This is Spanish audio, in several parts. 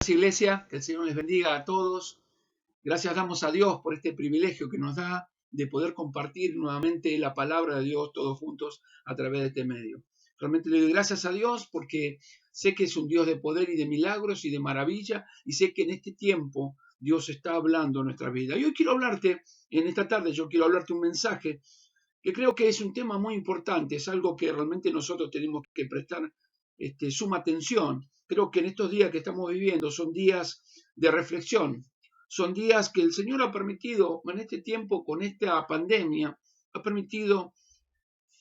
Iglesia, que el Señor les bendiga a todos. Gracias damos a Dios por este privilegio que nos da de poder compartir nuevamente la palabra de Dios todos juntos a través de este medio. Realmente le doy gracias a Dios porque sé que es un Dios de poder y de milagros y de maravilla, y sé que en este tiempo Dios está hablando en nuestra vida. Y hoy quiero hablarte, en esta tarde yo quiero hablarte un mensaje que creo que es un tema muy importante, es algo que realmente nosotros tenemos que prestar suma atención. Creo que en estos días que estamos viviendo son días de reflexión, son días que el Señor ha permitido en este tiempo, con esta pandemia, ha permitido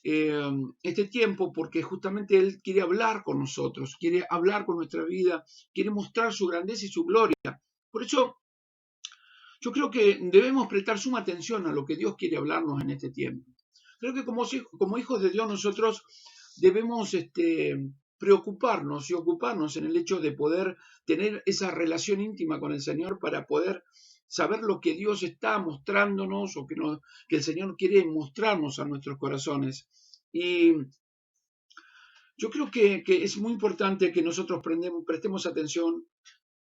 este tiempo porque justamente Él quiere hablar con nosotros, quiere hablar con nuestra vida, quiere mostrar su grandeza y su gloria. Por eso yo creo que debemos prestar suma atención a lo que Dios quiere hablarnos en este tiempo. Creo que como hijos de Dios nosotros debemos preocuparnos y ocuparnos en el hecho de poder tener esa relación íntima con el Señor para poder saber lo que Dios está mostrándonos o que el Señor quiere mostrarnos a nuestros corazones. Y yo creo que es muy importante que nosotros prestemos atención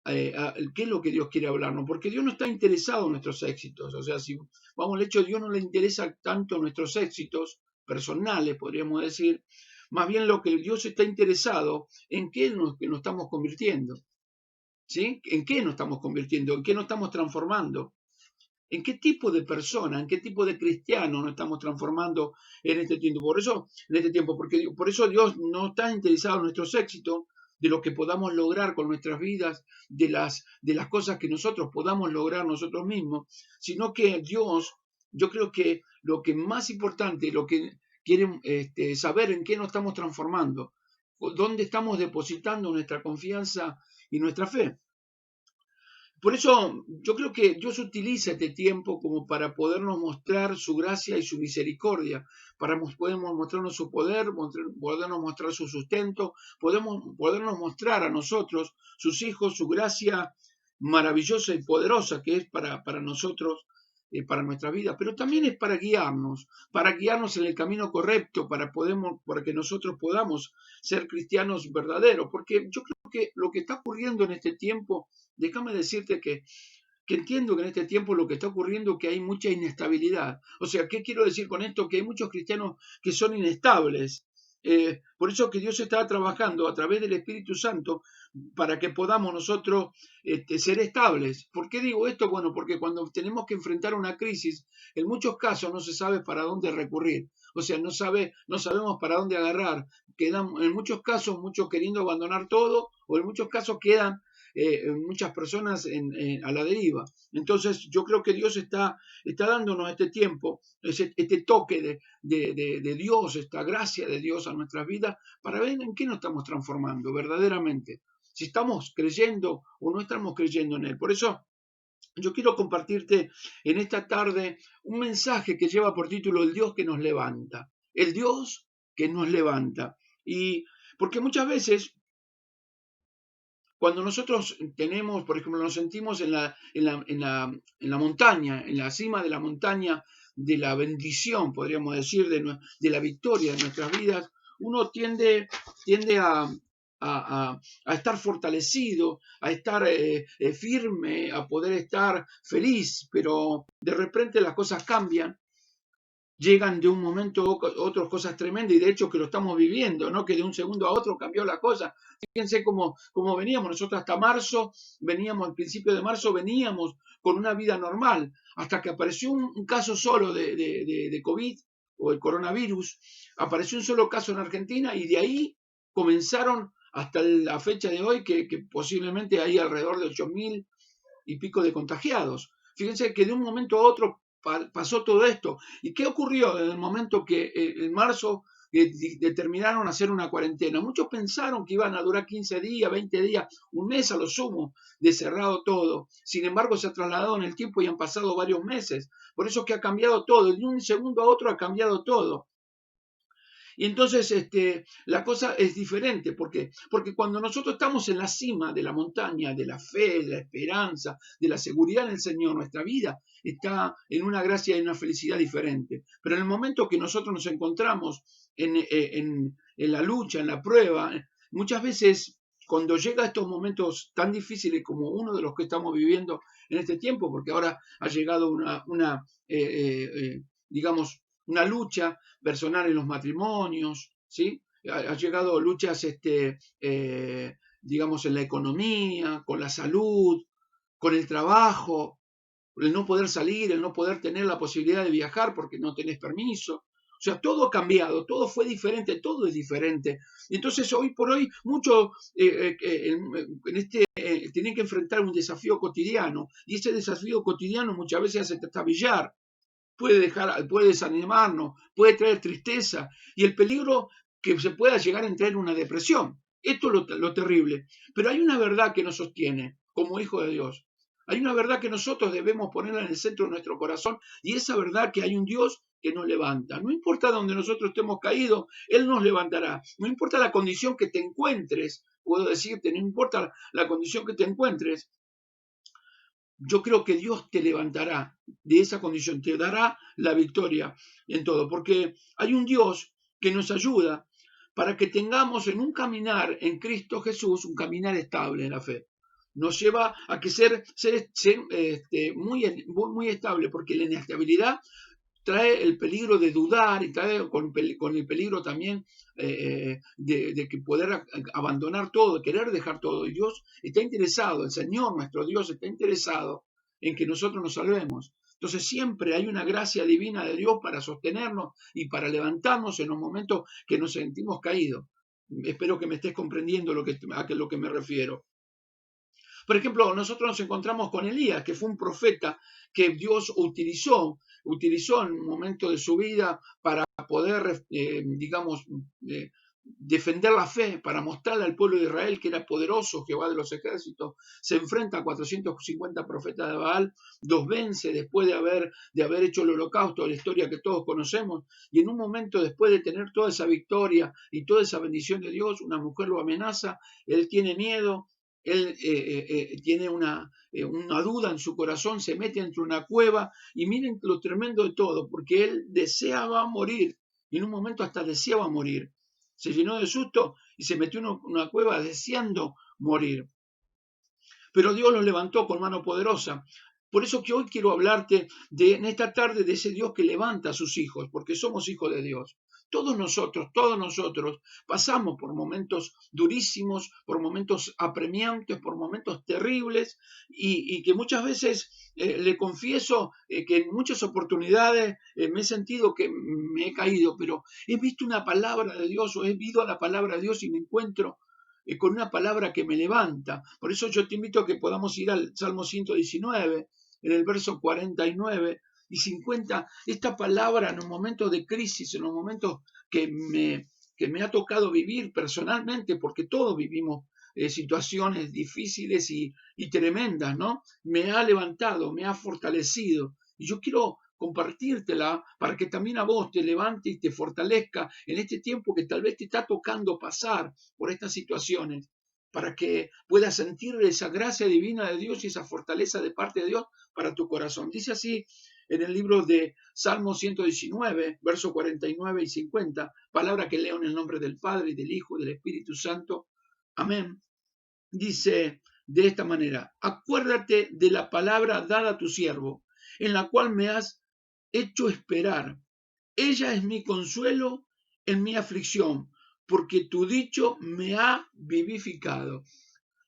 a qué es lo que Dios quiere hablarnos, porque Dios no está interesado en nuestros éxitos. O sea, si vamos al hecho, Dios no le interesa tanto nuestros éxitos personales, podríamos decir, más bien lo que Dios está interesado en qué que nos estamos convirtiendo, ¿sí? ¿En qué nos estamos convirtiendo? ¿En qué nos estamos transformando? ¿En qué tipo de persona, en qué tipo de cristiano nos estamos transformando en este tiempo? Por eso Dios no está interesado en nuestros éxitos, de lo que podamos lograr con nuestras vidas, de las cosas que nosotros podamos lograr nosotros mismos, sino que Dios, yo creo que lo que más importante, lo que quiere saber en qué nos estamos transformando, dónde estamos depositando nuestra confianza y nuestra fe. Por eso yo creo que Dios utiliza este tiempo como para podernos mostrar su gracia y su misericordia, para podernos mostrarnos su poder, podernos mostrar su sustento, podernos mostrar a nosotros, sus hijos, su gracia maravillosa y poderosa que es para nosotros, para nuestra vida, pero también es para guiarnos en el camino correcto, para que nosotros podamos ser cristianos verdaderos, porque yo creo que lo que está ocurriendo en este tiempo, déjame decirte que entiendo que en este tiempo lo que está ocurriendo es que hay mucha inestabilidad. O sea, ¿qué quiero decir con esto? Que hay muchos cristianos que son inestables. Por eso que Dios está trabajando a través del Espíritu Santo para que podamos nosotros ser estables. ¿Por qué digo esto? Bueno, porque cuando tenemos que enfrentar una crisis, en muchos casos no se sabe para dónde recurrir. O sea, no sabemos para dónde agarrar. Quedan en muchos casos, muchos queriendo abandonar todo, o en muchos casos quedan muchas personas a la deriva. Entonces yo creo que Dios está dándonos este tiempo, este toque de Dios, esta gracia de Dios a nuestras vidas, para ver en qué nos estamos transformando verdaderamente, si estamos creyendo o no estamos creyendo en Él. Por eso yo quiero compartirte en esta tarde un mensaje que lleva por título El Dios que nos levanta, el Dios que nos levanta. Y porque muchas veces cuando nosotros tenemos, por ejemplo, nos sentimos en la montaña, en la cima de la montaña de la bendición, podríamos decir, de la victoria de nuestras vidas, uno tiende a estar fortalecido, a estar firme, a poder estar feliz, pero de repente las cosas cambian. Llegan de un momento a otro cosas tremendas, y de hecho que lo estamos viviendo, ¿no? Que de un segundo a otro cambió la cosa. Fíjense cómo veníamos nosotros hasta marzo, al principio de marzo veníamos con una vida normal, hasta que apareció un caso solo de COVID o el coronavirus, apareció un solo caso en Argentina, y de ahí comenzaron hasta la fecha de hoy que posiblemente hay alrededor de 8.000 y pico de contagiados. Fíjense que de un momento a otro pasó todo esto. ¿Y qué ocurrió en el momento que en marzo determinaron hacer una cuarentena? Muchos pensaron que iban a durar 15 días, 20 días, un mes a lo sumo, de cerrado todo. Sin embargo, se ha trasladado en el tiempo y han pasado varios meses. Por eso es que ha cambiado todo. De un segundo a otro ha cambiado todo. Y entonces la cosa es diferente. ¿Por qué? Porque cuando nosotros estamos en la cima de la montaña, de la fe, de la esperanza, de la seguridad en el Señor, nuestra vida está en una gracia y en una felicidad diferente. Pero en el momento que nosotros nos encontramos en la lucha, en la prueba, muchas veces cuando llega a estos momentos tan difíciles como uno de los que estamos viviendo en este tiempo, porque ahora ha llegado digamos, una lucha personal en los matrimonios, ¿sí? Ha llegado luchas, digamos, en la economía, con la salud, con el trabajo, el no poder salir, el no poder tener la posibilidad de viajar porque no tenés permiso. O sea, todo ha cambiado, todo fue diferente, todo es diferente. Entonces, hoy por hoy, muchos tienen que enfrentar un desafío cotidiano, y ese desafío cotidiano muchas veces hace trastabillar, puede desanimarnos, puede traer tristeza, y el peligro que se pueda llegar a entrar en una depresión. Esto es lo terrible. Pero hay una verdad que nos sostiene como hijos de Dios. Hay una verdad que nosotros debemos ponerla en el centro de nuestro corazón, y esa verdad que hay un Dios que nos levanta. No importa donde nosotros estemos caídos, Él nos levantará. No importa la condición que te encuentres, puedo decirte, no importa la condición que te encuentres, yo creo que Dios te levantará de esa condición, te dará la victoria en todo, porque hay un Dios que nos ayuda para que tengamos en un caminar en Cristo Jesús, un caminar estable en la fe. Nos lleva a que ser muy estable, porque la inestabilidad trae el peligro de dudar y trae con el peligro también de que poder abandonar todo, querer dejar todo. Y Dios está interesado, el Señor, nuestro Dios, está interesado en que nosotros nos salvemos. Entonces siempre hay una gracia divina de Dios para sostenernos y para levantarnos en los momentos que nos sentimos caídos. Espero que me estés comprendiendo a lo que me refiero. Por ejemplo, nosotros nos encontramos con Elías, que fue un profeta que Dios utilizó en un momento de su vida para poder, digamos, defender la fe, para mostrarle al pueblo de Israel que era poderoso Jehová de los ejércitos. Se enfrenta a 450 profetas de Baal, los vence después de haber hecho el holocausto, la historia que todos conocemos, y en un momento después de tener toda esa victoria y toda esa bendición de Dios, una mujer lo amenaza, él tiene miedo, él tiene una duda en su corazón, se mete entre una cueva, y miren lo tremendo de todo, porque él deseaba morir, y en un momento hasta deseaba morir. Se llenó de susto y se metió en una cueva deseando morir. Pero Dios lo levantó con mano poderosa. Por eso que hoy quiero hablarte en esta tarde de ese Dios que levanta a sus hijos, porque somos hijos de Dios. Todos nosotros pasamos por momentos durísimos, por momentos apremiantes, por momentos terribles, y que muchas veces le confieso que en muchas oportunidades me he sentido que me he caído, pero he visto una palabra de Dios o he visto a la palabra de Dios y me encuentro con una palabra que me levanta. Por eso yo te invito a que podamos ir al Salmo 119, en el verso 49 y 50, esta palabra en un momento de crisis, en un momento que me ha tocado vivir personalmente, porque todos vivimos situaciones difíciles y tremendas, ¿no? Me ha levantado, me ha fortalecido. Y yo quiero compartírtela para que también a vos te levante y te fortalezca en este tiempo que tal vez te está tocando pasar por estas situaciones, para que puedas sentir esa gracia divina de Dios y esa fortaleza de parte de Dios para tu corazón. Dice así en el libro de Salmo 119, versos 49 y 50, palabra que leo en el nombre del Padre, y del Hijo, y del Espíritu Santo. Amén. Dice de esta manera: acuérdate de la palabra dada a tu siervo, en la cual me has hecho esperar. Ella es mi consuelo en mi aflicción, porque tu dicho me ha vivificado.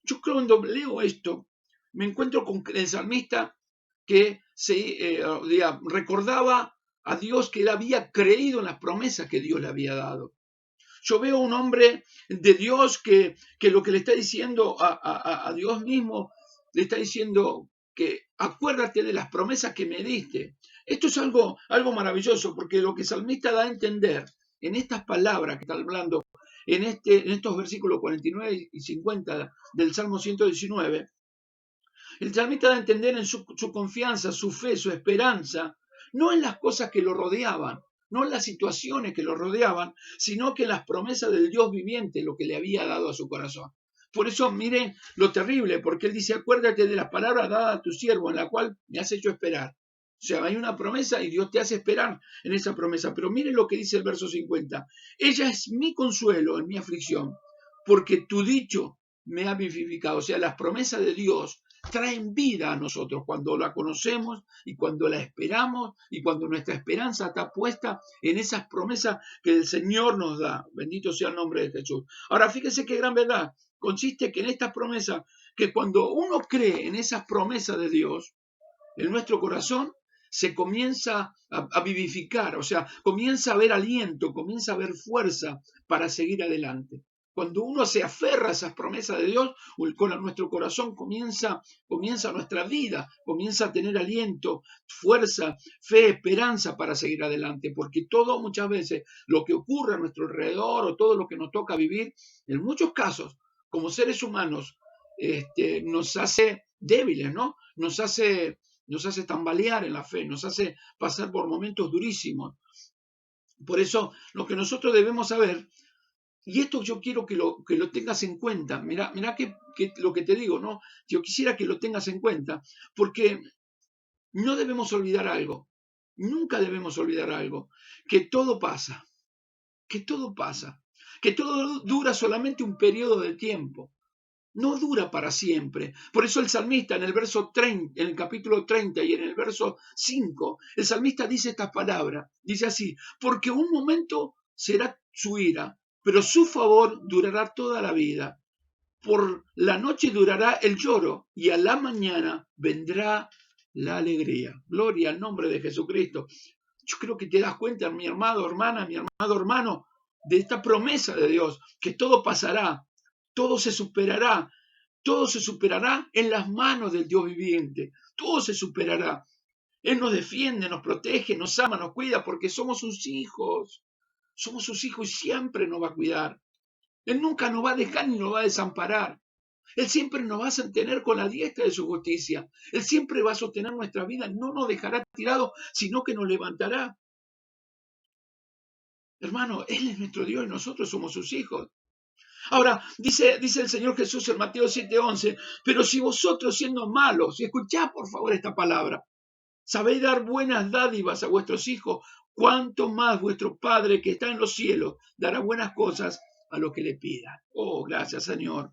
Yo cuando leo esto, me encuentro con el salmista que recordaba a Dios que él había creído en las promesas que Dios le había dado. Yo veo un hombre de Dios que lo que le está diciendo a Dios mismo, le está diciendo que acuérdate de las promesas que me diste. Esto es algo maravilloso, porque lo que el salmista da a entender en estas palabras que está hablando, en estos versículos 49 y 50 del Salmo 119, el salmista da a entender en su confianza, su fe, su esperanza, no en las cosas que lo rodeaban, no en las situaciones que lo rodeaban, sino que en las promesas del Dios viviente, lo que le había dado a su corazón. Por eso miren lo terrible, porque él dice: acuérdate de las palabras dadas a tu siervo, en la cual me has hecho esperar. O sea, hay una promesa y Dios te hace esperar en esa promesa. Pero miren lo que dice el verso 50. Ella es mi consuelo en mi aflicción, porque tu dicho me ha vivificado. O sea, las promesas de Dios traen vida a nosotros cuando la conocemos y cuando la esperamos y cuando nuestra esperanza está puesta en esas promesas que el Señor nos da. Bendito sea el nombre de Jesús. Ahora, fíjese qué gran verdad. Consiste que en estas promesas, que cuando uno cree en esas promesas de Dios, en nuestro corazón se comienza a vivificar, o sea, comienza a ver aliento, comienza a ver fuerza para seguir adelante. Cuando uno se aferra a esas promesas de Dios, con nuestro corazón comienza nuestra vida, comienza a tener aliento, fuerza, fe, esperanza para seguir adelante, porque todo muchas veces lo que ocurre a nuestro alrededor o todo lo que nos toca vivir, en muchos casos, como seres humanos, nos hace débiles, ¿no? Nos hace tambalear en la fe, nos hace pasar por momentos durísimos. Por eso, lo que nosotros debemos saber, y esto yo quiero que lo tengas en cuenta, mira que lo que te digo, ¿no? Yo quisiera que lo tengas en cuenta, porque no debemos olvidar algo, nunca debemos olvidar algo, que todo pasa, que todo pasa, que todo dura solamente un periodo de tiempo. No dura para siempre. Por eso el salmista en el verso 30, en el capítulo 30 y en el verso 5, el salmista dice estas palabras, dice así: porque un momento será su ira, pero su favor durará toda la vida. Por la noche durará el lloro y a la mañana vendrá la alegría. Gloria al nombre de Jesucristo. Yo creo que te das cuenta, mi amado hermana, mi amado hermano, de esta promesa de Dios, que todo pasará, todo se superará, todo se superará en las manos del Dios viviente, todo se superará. Él nos defiende, nos protege, nos ama, nos cuida, porque somos sus hijos y siempre nos va a cuidar. Él nunca nos va a dejar ni nos va a desamparar. Él siempre nos va a sostener con la diestra de su justicia. Él siempre va a sostener nuestra vida, no nos dejará tirados, sino que nos levantará. Hermano, Él es nuestro Dios y nosotros somos sus hijos. Ahora, dice el Señor Jesús en Mateo 7:11, pero si vosotros siendo malos, y escuchad por favor esta palabra, sabéis dar buenas dádivas a vuestros hijos, cuánto más vuestro Padre que está en los cielos dará buenas cosas a los que le pidan. Oh, gracias Señor.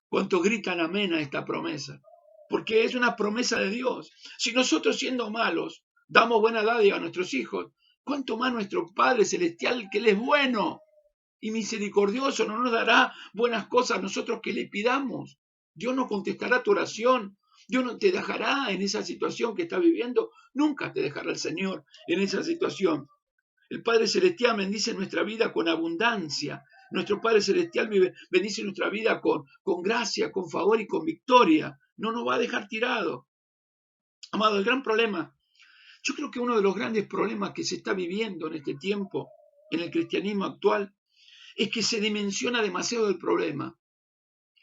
Cuánto gritan amén a esta promesa, porque es una promesa de Dios. Si nosotros siendo malos damos buena dádiva a nuestros hijos, cuánto más nuestro Padre Celestial, que Él es bueno y misericordioso, no nos dará buenas cosas a nosotros que le pidamos. Dios no contestará tu oración. Dios no te dejará en esa situación que estás viviendo. Nunca te dejará el Señor en esa situación. El Padre Celestial bendice nuestra vida con abundancia. Nuestro Padre Celestial bendice nuestra vida con gracia, con favor y con victoria. No nos va a dejar tirados. Amado, el gran problema, yo creo que uno de los grandes problemas que se está viviendo en este tiempo, en el cristianismo actual, es que se dimensiona demasiado el problema,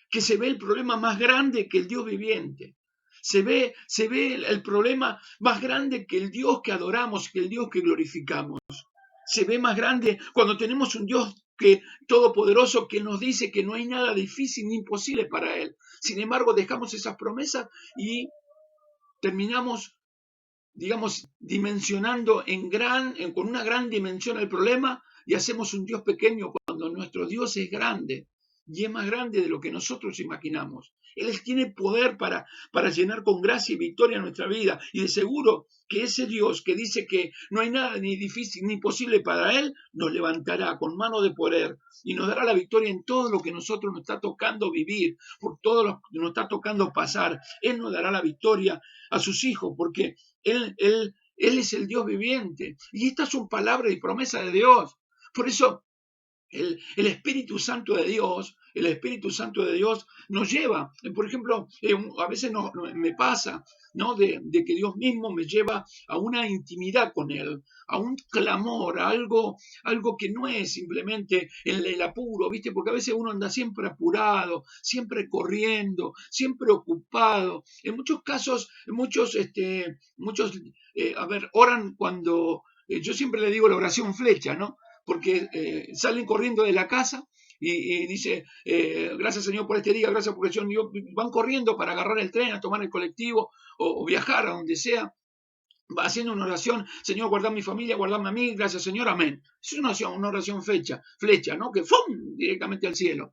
que se ve el problema más grande que el Dios viviente. Se ve el problema más grande que el Dios que adoramos, que el Dios que glorificamos. Se ve más grande cuando tenemos un Dios todopoderoso que nos dice que no hay nada difícil ni imposible para Él. Sin embargo, dejamos esas promesas y terminamos, digamos, dimensionando con una gran dimensión el problema y hacemos un Dios pequeño cuando nuestro Dios es grande y es más grande de lo que nosotros imaginamos. Él tiene poder para llenar con gracia y victoria nuestra vida, y de seguro que ese Dios que dice que no hay nada ni difícil ni imposible para Él, nos levantará con mano de poder y nos dará la victoria en todo lo que nosotros nos está tocando vivir, por todo lo que nos está tocando pasar. Él nos dará la victoria a sus hijos, porque Él es el Dios viviente. Y estas son palabras y promesas de Dios. Por eso el Espíritu Santo de Dios, nos lleva. Por ejemplo, a veces me pasa, ¿no? De que Dios mismo me lleva a una intimidad con Él, a un clamor, a algo que no es simplemente el apuro, ¿viste? Porque a veces uno anda siempre apurado, siempre corriendo, siempre ocupado. En muchos casos, muchos, oran cuando, yo siempre le digo la oración flecha, ¿no? Porque salen corriendo de la casa y dice, gracias Señor por este día, gracias porque van corriendo para agarrar el tren, a tomar el colectivo o viajar a donde sea, va haciendo una oración: Señor, guarda mi familia, guardame a mí, gracias Señor, amén. Es una oración flecha, ¿no? Que ¡fum! Directamente al cielo.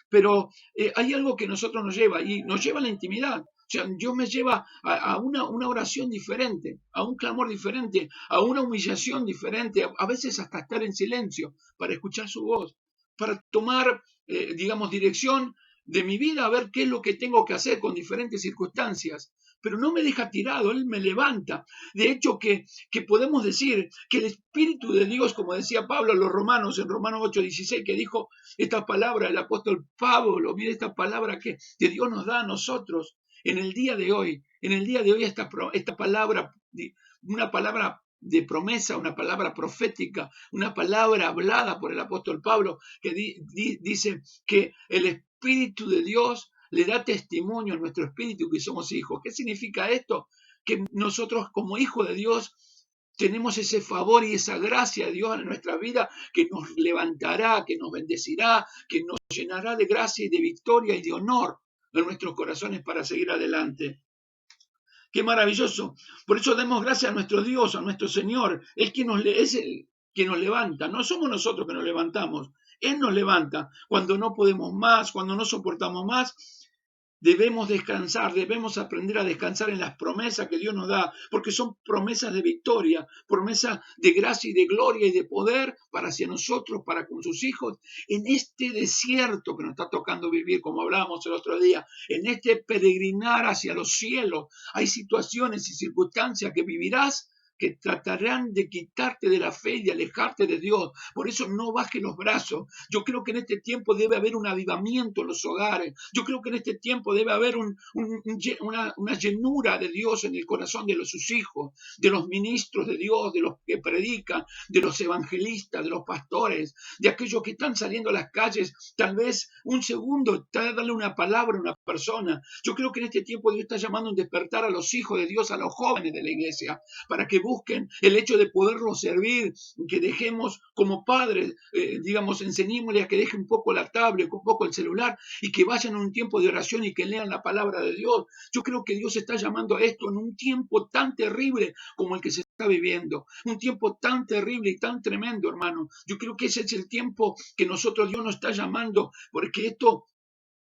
pero hay algo que nosotros nos lleva, y nos lleva a la intimidad. O sea, Dios me lleva a una oración diferente, a un clamor diferente, a una humillación diferente, a veces hasta estar en silencio para escuchar su voz, para tomar, digamos, dirección de mi vida, a ver qué es lo que tengo que hacer con diferentes circunstancias. Pero no me deja tirado, Él me levanta. De hecho, que podemos decir que el Espíritu de Dios, como decía Pablo a los romanos, en Romanos 8:16, que dijo esta palabra, el apóstol Pablo, mire esta palabra que Dios nos da a nosotros en el día de hoy. En el día de hoy esta palabra, una palabra de promesa, una palabra profética, una palabra hablada por el apóstol Pablo, que dice que el Espíritu de Dios le da testimonio a nuestro espíritu que somos hijos. ¿Qué significa esto? Que nosotros como hijos de Dios tenemos ese favor y esa gracia de Dios en nuestra vida que nos levantará, que nos bendecirá, que nos llenará de gracia y de victoria y de honor en nuestros corazones para seguir adelante. Qué maravilloso. Por eso demos gracias a nuestro Dios, a nuestro Señor. Es el que nos levanta. No somos nosotros que nos levantamos. Él nos levanta cuando no podemos más, cuando no soportamos más. Debemos descansar, debemos aprender a descansar en las promesas que Dios nos da, porque son promesas de victoria, promesas de gracia y de gloria y de poder para hacia nosotros, para con sus hijos, en este desierto que nos está tocando vivir, como hablábamos el otro día, en este peregrinar hacia los cielos. Hay situaciones y circunstancias que vivirás que tratarán de quitarte de la fe y de alejarte de Dios. Por eso no bajes los brazos. Yo creo que en este tiempo debe haber un avivamiento en los hogares. Yo creo que en este tiempo debe haber una llenura de Dios en el corazón de sus hijos, de los ministros de Dios, de los que predican, de los evangelistas, de los pastores, de aquellos que están saliendo a las calles, tal vez un segundo, darle una palabra a una persona. Yo creo que en este tiempo Dios está llamando a un despertar a los hijos de Dios, a los jóvenes de la iglesia, para que busquen el hecho de poderlo servir, que dejemos como padres, digamos, enseñémosle a que deje un poco la tablet, un poco el celular y que vayan a un tiempo de oración y que lean la palabra de Dios. Yo creo que Dios está llamando a esto en un tiempo tan terrible como el que se está viviendo, un tiempo tan terrible y tan tremendo, hermano. Yo creo que ese es el tiempo que nosotros Dios nos está llamando, porque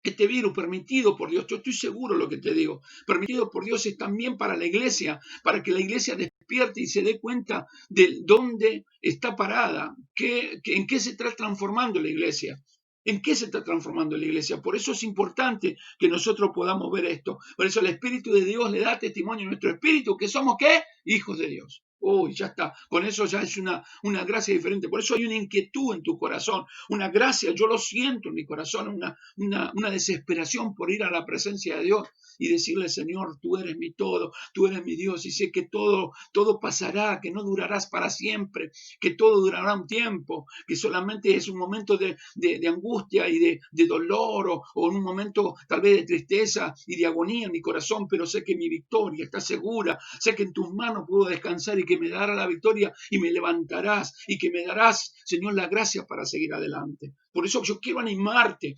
este virus permitido por Dios, yo estoy seguro de lo que te digo, permitido por Dios es también para la iglesia, para que la iglesia despierte y se dé cuenta de dónde está parada, en qué se está transformando la iglesia. ¿En qué se está transformando la iglesia? Por eso es importante que nosotros podamos ver esto. Por eso el Espíritu de Dios le da testimonio a nuestro espíritu que somos, ¿qué? Hijos de Dios. Uy, ya está. Con eso ya es una gracia diferente. Por eso hay una inquietud en tu corazón, una gracia, yo lo siento en mi corazón, una desesperación por ir a la presencia de Dios y decirle, Señor, tú eres mi todo, tú eres mi Dios, y sé que todo pasará, que no durarás para siempre, que todo durará un tiempo, que solamente es un momento de angustia y de dolor o un momento tal vez de tristeza y de agonía en mi corazón, pero sé que mi victoria está segura, sé que en tus manos puedo descansar y que me dará la victoria y me levantarás y que me darás, Señor, la gracia para seguir adelante. Por eso yo quiero animarte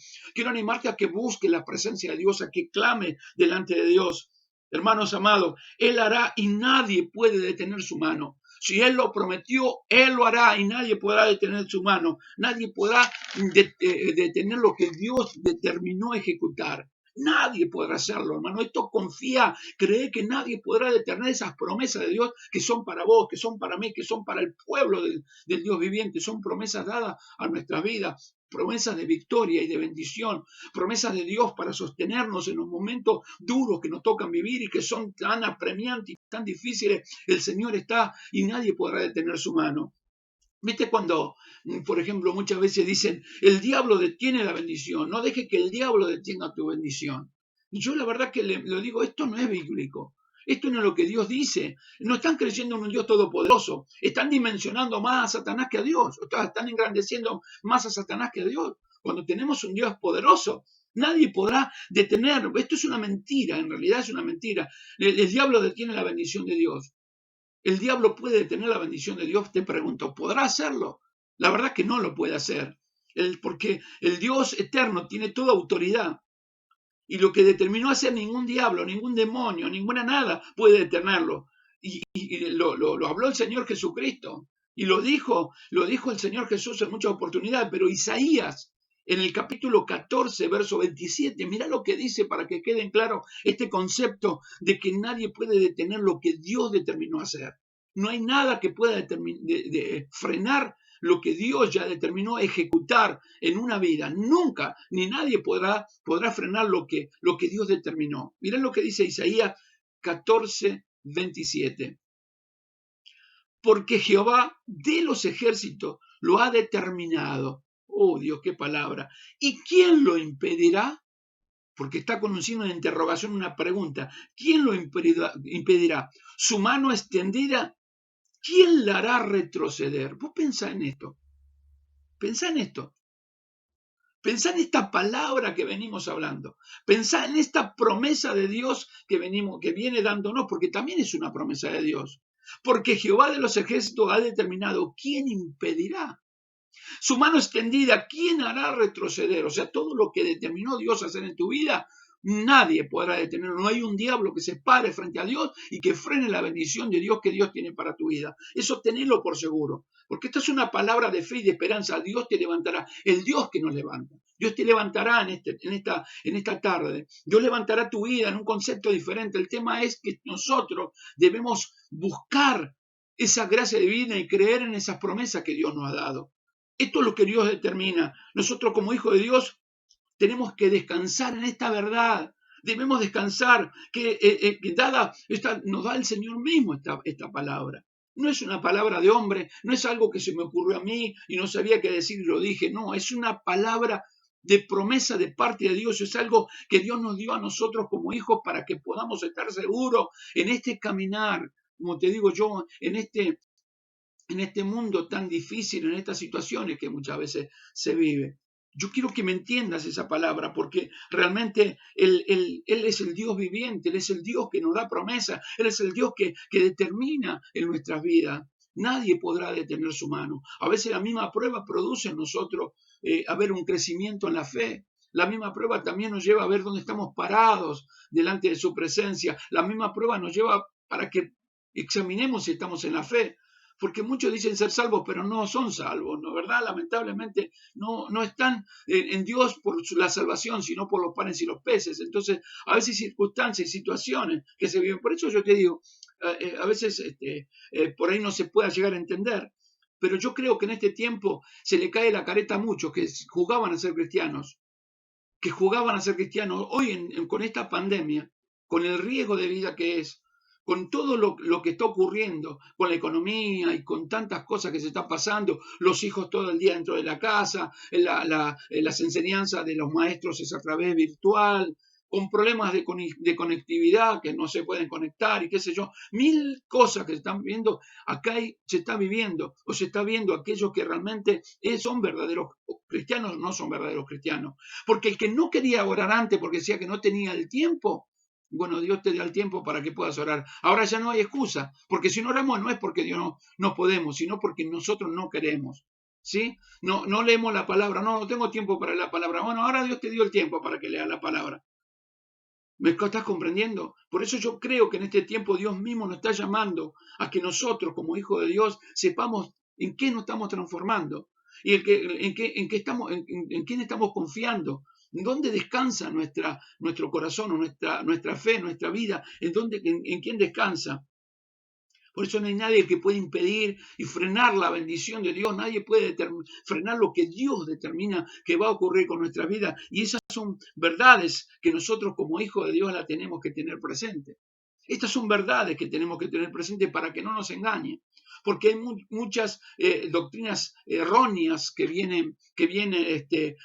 a que busque la presencia de Dios, a que clame delante de Dios. Hermanos amados, Él hará y nadie puede detener su mano. Si Él lo prometió, Él lo hará y nadie podrá detener su mano. Nadie podrá detener lo que Dios determinó ejecutar. Nadie podrá hacerlo, hermano. Esto confía, cree que nadie podrá detener esas promesas de Dios que son para vos, que son para mí, que son para el pueblo del Dios viviente. Son promesas dadas a nuestra vida, promesas de victoria y de bendición, promesas de Dios para sostenernos en los momentos duros que nos tocan vivir y que son tan apremiantes y tan difíciles. El Señor está y nadie podrá detener su mano. ¿Viste cuando, por ejemplo, muchas veces dicen, el diablo detiene la bendición, no deje que el diablo detenga tu bendición? Y yo la verdad que lo digo, esto no es bíblico. Esto no es lo que Dios dice. No están creyendo en un Dios todopoderoso. Están dimensionando más a Satanás que a Dios. Están engrandeciendo más a Satanás que a Dios. Cuando tenemos un Dios poderoso, nadie podrá detener. Esto es una mentira, en realidad es una mentira. El diablo detiene la bendición de Dios. ¿El diablo puede detener la bendición de Dios? Te pregunto, ¿podrá hacerlo? La verdad que no lo puede hacer, porque el Dios eterno tiene toda autoridad. Y lo que determinó hacer ningún diablo, ningún demonio, ninguna nada puede detenerlo. Y lo habló el Señor Jesucristo. Y lo dijo el Señor Jesús en muchas oportunidades, pero Isaías en el capítulo 14, verso 27, mira lo que dice para que quede en claro este concepto de que nadie puede detener lo que Dios determinó hacer. No hay nada que pueda frenar lo que Dios ya determinó ejecutar en una vida. Nunca, ni nadie podrá frenar lo que Dios determinó. Miren lo que dice Isaías 14, 27. Porque Jehová de los ejércitos lo ha determinado. Oh Dios, qué palabra. ¿Y quién lo impedirá? Porque está con un signo de interrogación, una pregunta. ¿Quién lo impedirá? ¿Su mano extendida? ¿Quién la hará retroceder? Vos pensá en esto. Pensá en esto. Pensá en esta palabra que venimos hablando. Pensá en esta promesa de Dios que viene dándonos, porque también es una promesa de Dios. Porque Jehová de los ejércitos ha determinado quién impedirá. Su mano extendida, ¿quién hará retroceder? O sea, todo lo que determinó Dios hacer en tu vida, nadie podrá detenerlo. No hay un diablo que se pare frente a Dios y que frene la bendición de Dios que Dios tiene para tu vida. Eso tenelo por seguro. Porque esta es una palabra de fe y de esperanza. Dios te levantará. El Dios que nos levanta. Dios te levantará en esta tarde. Dios levantará tu vida en un concepto diferente. El tema es que nosotros debemos buscar esa gracia divina y creer en esas promesas que Dios nos ha dado. Esto es lo que Dios determina. Nosotros como hijos de Dios tenemos que descansar en esta verdad. Debemos descansar, que nos da el Señor mismo esta palabra. No es una palabra de hombre, no es algo que se me ocurrió a mí y no sabía qué decir y lo dije. No, es una palabra de promesa de parte de Dios. Es algo que Dios nos dio a nosotros como hijos para que podamos estar seguros en este caminar, como te digo yo, en este mundo tan difícil, en estas situaciones que muchas veces se vive. Yo quiero que me entiendas esa palabra, porque realmente Él es el Dios viviente, Él es el Dios que nos da promesa, Él es el Dios que determina en nuestras vidas. Nadie podrá detener su mano. A veces la misma prueba produce en nosotros a ver un crecimiento en la fe. La misma prueba también nos lleva a ver dónde estamos parados delante de su presencia. La misma prueba nos lleva para que examinemos si estamos en la fe. Porque muchos dicen ser salvos, pero no son salvos, ¿no? ¿Verdad? Lamentablemente no están en Dios por la salvación, sino por los panes y los peces. Entonces, a veces circunstancias y situaciones que se viven. Por eso yo te digo, a veces por ahí no se pueda llegar a entender. Pero yo creo que en este tiempo se le cae la careta a muchos que jugaban a ser cristianos. Hoy con esta pandemia, con el riesgo de vida que es, con todo lo que está ocurriendo, con la economía y con tantas cosas que se están pasando, los hijos todo el día dentro de la casa, las enseñanzas de los maestros es a través virtual, con problemas de conectividad que no se pueden conectar y qué sé yo, mil cosas que se están viendo, acá se está viviendo o se está viendo aquellos que realmente son verdaderos cristianos, no son verdaderos cristianos. Porque el que no quería orar antes porque decía que no tenía el tiempo, bueno, Dios te da el tiempo para que puedas orar. Ahora ya no hay excusa, porque si no oramos no es porque Dios no podemos, sino porque nosotros no queremos. ¿Sí? No leemos la palabra, no tengo tiempo para la palabra. Bueno, ahora Dios te dio el tiempo para que leas la palabra. ¿Me estás comprendiendo? Por eso yo creo que en este tiempo Dios mismo nos está llamando a que nosotros, como hijos de Dios, sepamos en qué nos estamos transformando y en quién estamos confiando. ¿En dónde descansa nuestro corazón o nuestra fe, nuestra vida? ¿En quién descansa? Por eso no hay nadie que pueda impedir y frenar la bendición de Dios. Nadie puede frenar lo que Dios determina que va a ocurrir con nuestra vida. Y esas son verdades que nosotros como hijos de Dios la tenemos que tener presente. Estas son verdades que tenemos que tener presente para que no nos engañen. Porque hay muchas doctrinas erróneas que vienen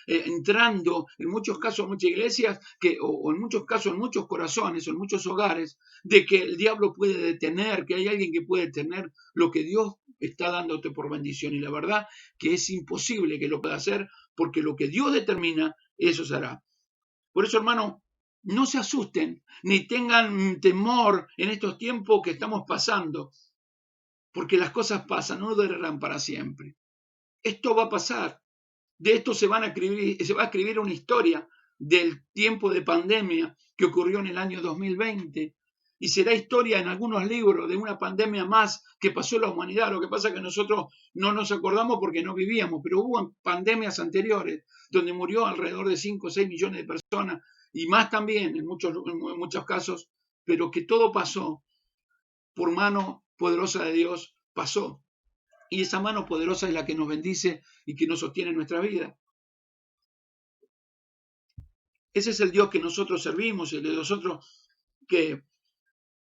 entrando en muchos casos, en muchas iglesias, o en muchos casos, en muchos corazones, o en muchos hogares, de que el diablo puede detener, que hay alguien que puede detener lo que Dios está dándote por bendición. Y la verdad que es imposible que lo pueda hacer, porque lo que Dios determina, eso se hará. Por eso, hermano, no se asusten, ni tengan temor en estos tiempos que estamos pasando, porque las cosas pasan, no durarán para siempre. Esto va a pasar. De esto se va a escribir una historia del tiempo de pandemia que ocurrió en el año 2020, y será historia en algunos libros de una pandemia más que pasó en la humanidad. Lo que pasa es que nosotros no nos acordamos porque no vivíamos, pero hubo pandemias anteriores donde murió alrededor de 5 o 6 millones de personas y más también en muchos casos, pero que todo pasó por mano poderosa de Dios, pasó. Y esa mano poderosa es la que nos bendice y que nos sostiene en nuestra vida. Ese es el Dios que nosotros servimos, el de nosotros que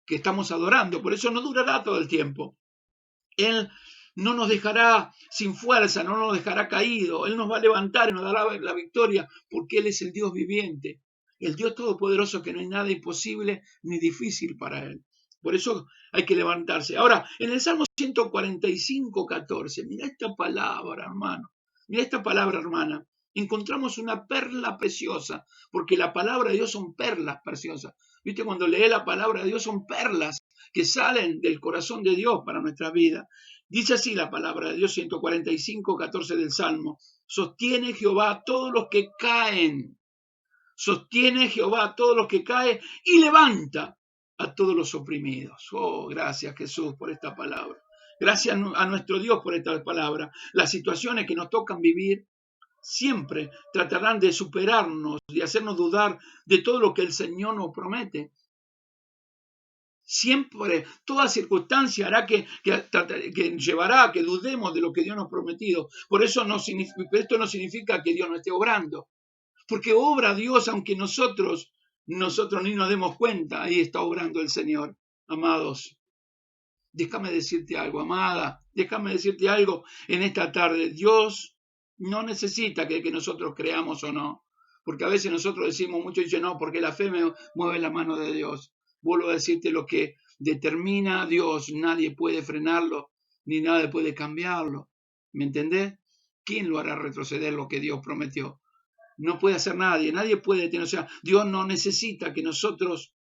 estamos adorando. Por eso no durará todo el tiempo. Él no nos dejará sin fuerza, no nos dejará caído. Él nos va a levantar y nos dará la victoria porque Él es el Dios viviente, el Dios todopoderoso, que no hay nada imposible ni difícil para Él. Por eso hay que levantarse. Ahora, en el Salmo 145, 14, mira esta palabra, hermano. Mira esta palabra, hermana. Encontramos una perla preciosa, porque la palabra de Dios son perlas preciosas. ¿Viste? Cuando lee la palabra de Dios son perlas que salen del corazón de Dios para nuestra vida. Dice así la palabra de Dios, 145, 14 del Salmo. Sostiene Jehová a todos los que caen. Sostiene Jehová a todos los que caen y levanta a todos los oprimidos. Oh, gracias Jesús por esta palabra. Gracias a nuestro Dios por esta palabra. Las situaciones que nos tocan vivir siempre tratarán de superarnos, de hacernos dudar de todo lo que el Señor nos promete. Siempre, toda circunstancia hará que llevará a que dudemos de lo que Dios nos ha prometido. Por eso esto no significa que Dios no esté obrando. Porque obra Dios aunque nosotros ni nos demos cuenta. Ahí está obrando el Señor, amados. Déjame decirte algo, amada. Déjame decirte algo en esta tarde. Dios no necesita que nosotros creamos o no. Porque a veces nosotros decimos mucho y dicen, no, porque la fe me mueve la mano de Dios. Vuelvo a decirte lo que determina Dios. Nadie puede frenarlo, ni nadie puede cambiarlo. ¿Me entendés? ¿Quién lo hará retroceder lo que Dios prometió? No puede hacer nadie puede tener, o sea, Dios no necesita que nosotros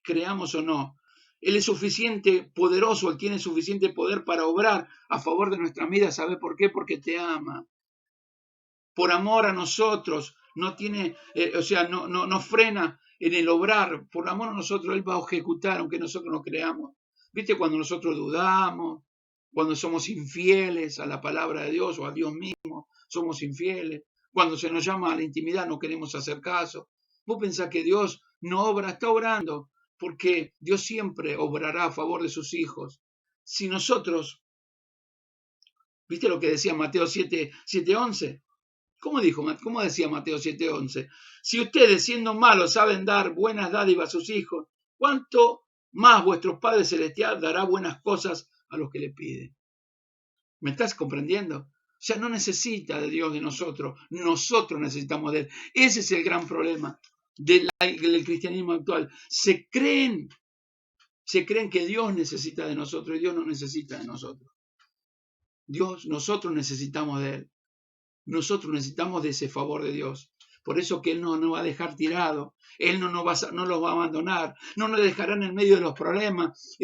creamos o no. Él es suficiente poderoso, Él tiene suficiente poder para obrar a favor de nuestra vida. ¿Sabe por qué? Porque te ama. Por amor a nosotros, no tiene, no frena en el obrar. Por amor a nosotros, Él va a ejecutar, aunque nosotros no creamos. ¿Viste? Cuando nosotros dudamos, cuando somos infieles a la palabra de Dios o a Dios mismo, somos infieles. Cuando se nos llama a la intimidad no queremos hacer caso. Vos pensás que Dios no obra, está obrando, porque Dios siempre obrará a favor de sus hijos. Si nosotros, ¿viste lo que decía Mateo 7:11? ¿Cómo decía Mateo 7:11? Si ustedes, siendo malos, saben dar buenas dádivas a sus hijos, ¿cuánto más vuestro Padre Celestial dará buenas cosas a los que le piden? ¿Me estás comprendiendo? O sea, no necesita de Dios de nosotros necesitamos de Él. Ese es el gran problema del cristianismo actual. Se creen que Dios necesita de nosotros y Dios no necesita de nosotros. Nosotros necesitamos de Él. Nosotros necesitamos de ese favor de Dios. Por eso que Él no nos va a dejar tirado. Él no los va a abandonar. No nos dejará en el medio de los problemas.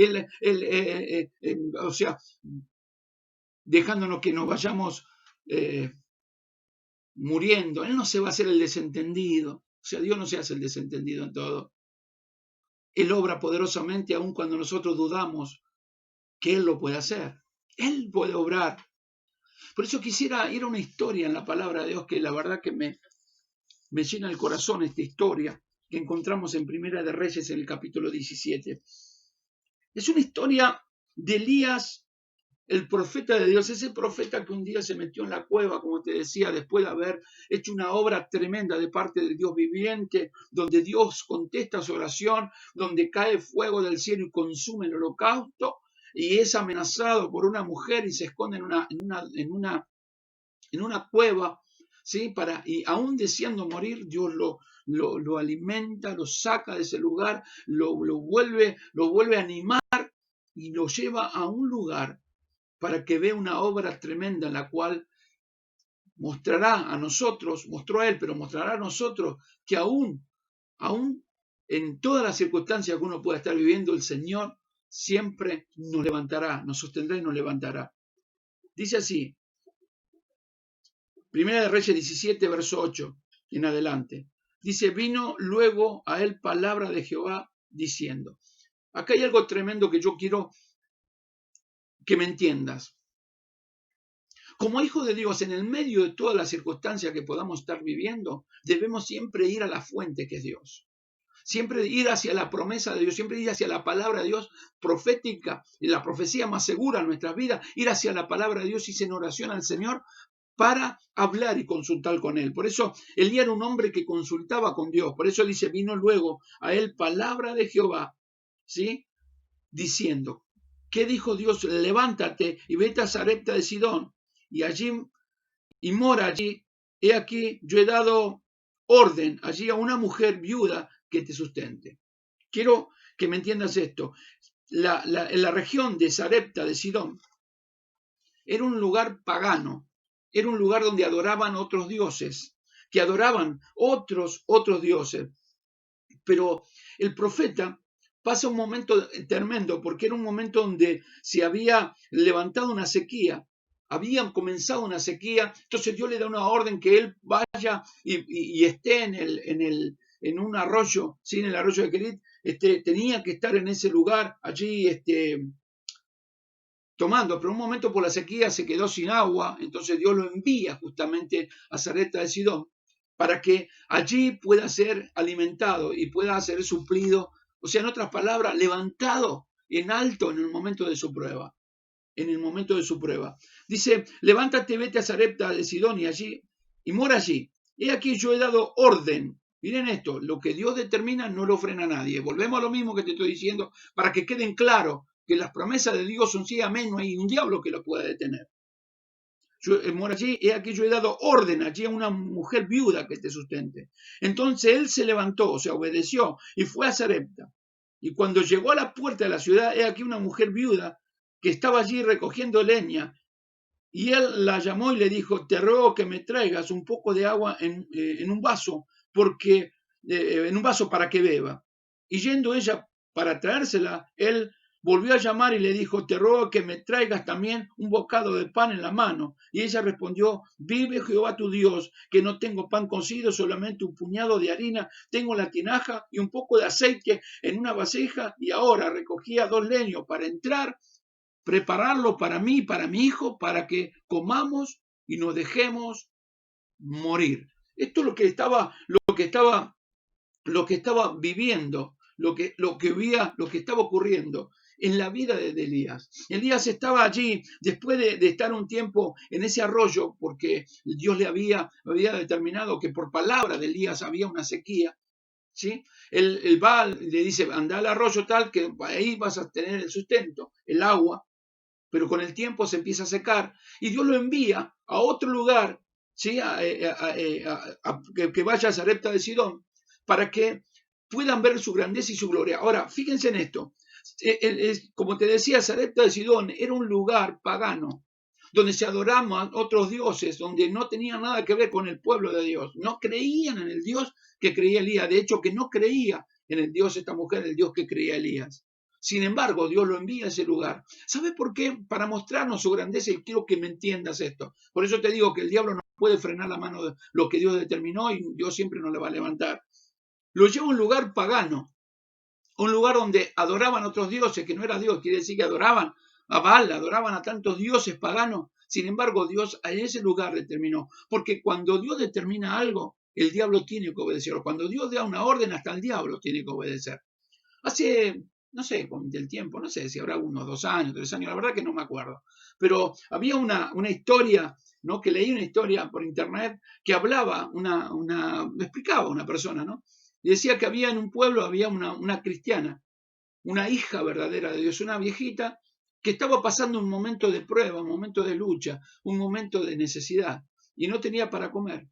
Dejándonos que nos vayamos muriendo. Él no se va a hacer el desentendido. O sea, Dios no se hace el desentendido en todo. Él obra poderosamente aun cuando nosotros dudamos que Él lo puede hacer. Él puede obrar. Por eso quisiera ir a una historia en la palabra de Dios que la verdad que me llena el corazón, esta historia que encontramos en Primera de Reyes en el capítulo 17. Es una historia de Elías, el profeta de Dios, ese profeta que un día se metió en la cueva, como te decía, después de haber hecho una obra tremenda de parte del Dios viviente, donde Dios contesta su oración, donde cae fuego del cielo y consume el holocausto, y es amenazado por una mujer y se esconde en una cueva, ¿sí? Y aún deseando morir, Dios lo alimenta, lo saca de ese lugar, lo vuelve a animar y lo lleva a un lugar para que vea una obra tremenda en la cual mostrará a nosotros, mostró a él, pero mostrará a nosotros que aún en todas las circunstancias que uno pueda estar viviendo, el Señor siempre nos levantará, nos sostendrá y nos levantará. Dice así, Primera de Reyes 17, verso 8 en adelante. Dice, vino luego a él palabra de Jehová diciendo, Acá hay algo tremendo que yo quiero que me entiendas. Como hijos de Dios, en el medio de todas las circunstancias que podamos estar viviendo, debemos siempre ir a la fuente que es Dios. Siempre ir hacia la promesa de Dios, siempre ir hacia la palabra de Dios profética, la profecía más segura en nuestras vidas, ir hacia la palabra de Dios y en oración al Señor para hablar y consultar con Él. Por eso Elías era un hombre que consultaba con Dios. Por eso dice, vino luego a él palabra de Jehová, ¿sí? Diciendo, ¿qué dijo Dios? Levántate y vete a Sarepta de Sidón y allí y mora allí. He aquí, yo he dado orden allí a una mujer viuda que te sustente. Quiero que me entiendas esto. En la región de Sarepta de Sidón era un lugar pagano, era un lugar donde adoraban otros dioses, que adoraban otros dioses. Pero el profeta pasa un momento tremendo, porque era un momento donde se había levantado una sequía, habían comenzado una sequía, entonces Dios le da una orden que él vaya y esté en un arroyo, ¿sí? En el arroyo de Kerit, tenía que estar en ese lugar, allí tomando, pero un momento por la sequía se quedó sin agua, entonces Dios lo envía justamente a Sarepta de Sidón para que allí pueda ser alimentado y pueda ser suplido, o sea, en otras palabras, levantado en alto en el momento de su prueba, en el momento de su prueba. Dice, levántate, vete a Sarepta de Sidón y allí, y mora allí. He aquí yo he dado orden. Miren esto, lo que Dios determina no lo frena a nadie. Volvemos a lo mismo que te estoy diciendo para que queden claros que las promesas de Dios son sí, amén, no hay un diablo que lo pueda detener. Yo mora allí, he aquí yo he dado orden allí a una mujer viuda que te sustente. Entonces él se levantó, o sea, obedeció y fue a Sarepta. Y cuando llegó a la puerta de la ciudad, he aquí una mujer viuda que estaba allí recogiendo leña. Y él la llamó y le dijo, te ruego que me traigas un poco de agua en un vaso, porque en un vaso para que beba. Y yendo ella para traérsela, él volvió a llamar y le dijo, te ruego que me traigas también un bocado de pan en la mano. Y ella respondió, vive Jehová tu Dios, que no tengo pan cocido, solamente un puñado de harina, tengo la tinaja y un poco de aceite en una vasija, y ahora recogía 2 leños para entrar, prepararlo para mí, para mi hijo, para que comamos y nos dejemos morir. Esto es lo que estaba viviendo, lo que estaba ocurriendo en la vida de Elías. Elías estaba allí después de estar un tiempo en ese arroyo, porque Dios le había determinado que por palabra de Elías había una sequía. ¿Sí? El Baal le dice, anda al arroyo tal, que ahí vas a tener el sustento, el agua, pero con el tiempo se empieza a secar y Dios lo envía a otro lugar, ¿sí? Que vaya a Sarepta de Sidón para que puedan ver su grandeza y su gloria. Ahora, fíjense en esto. Como te decía, Sarepta de Sidón era un lugar pagano, donde se adoraban otros dioses, donde no tenían nada que ver con el pueblo de Dios. No creían en el Dios que creía Elías. De hecho, que no creía en el Dios, esta mujer, el Dios que creía Elías. Sin embargo, Dios lo envía a ese lugar. ¿Sabes por qué? Para mostrarnos su grandeza, y quiero que me entiendas esto. Por eso te digo que el diablo no puede frenar la mano de lo que Dios determinó y Dios siempre nos le va a levantar. Lo lleva a un lugar pagano, un lugar donde adoraban a otros dioses, que no era Dios, quiere decir que adoraban a Baal, adoraban a tantos dioses paganos. Sin embargo, Dios en ese lugar determinó, porque cuando Dios determina algo, el diablo tiene que obedecerlo. Cuando Dios da una orden, hasta el diablo tiene que obedecer. Hace, no sé, con el tiempo, no sé si habrá unos 2 años, 3 años, la verdad que no me acuerdo, pero había una historia, ¿no? Que leí una historia por internet que hablaba, me explicaba una persona, ¿no? Y decía que había en un pueblo, había una cristiana, una hija verdadera de Dios, una viejita que estaba pasando un momento de prueba, un momento de lucha, un momento de necesidad, y no tenía para comer.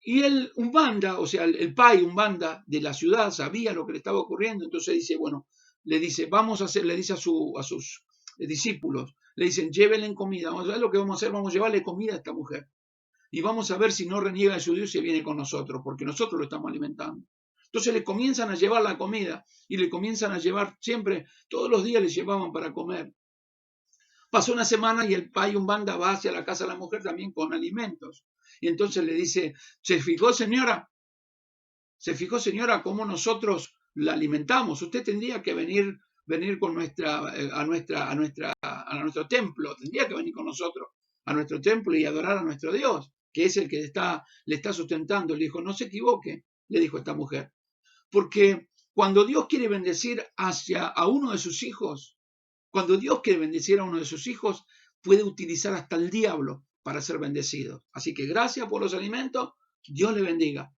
Y el Umbanda, o sea, el pai Umbanda de la ciudad sabía lo que le estaba ocurriendo, entonces dice, bueno, le dice, vamos a hacer, le dice a sus discípulos, le dicen, llévenle comida, vamos a ver lo que vamos a hacer, vamos a llevarle comida a esta mujer. Y vamos a ver si no reniega de su Dios y viene con nosotros, porque nosotros lo estamos alimentando. Entonces le comienzan a llevar la comida y le comienzan a llevar siempre, todos los días les llevaban para comer. Pasó una semana y el pai Umbanda va hacia la casa de la mujer también con alimentos. Y entonces le dice, ¿se fijó, señora? ¿Se fijó, señora, cómo nosotros la alimentamos? Usted tendría que venir venir con a nuestro templo, tendría que venir con nosotros a nuestro templo y adorar a nuestro Dios, que es el que le está sustentando. Le dijo, no se equivoque, le dijo esta mujer, porque cuando Dios quiere bendecir a uno de sus hijos, cuando Dios quiere bendecir a uno de sus hijos, puede utilizar hasta el diablo para ser bendecido. Así que gracias por los alimentos, Dios le bendiga.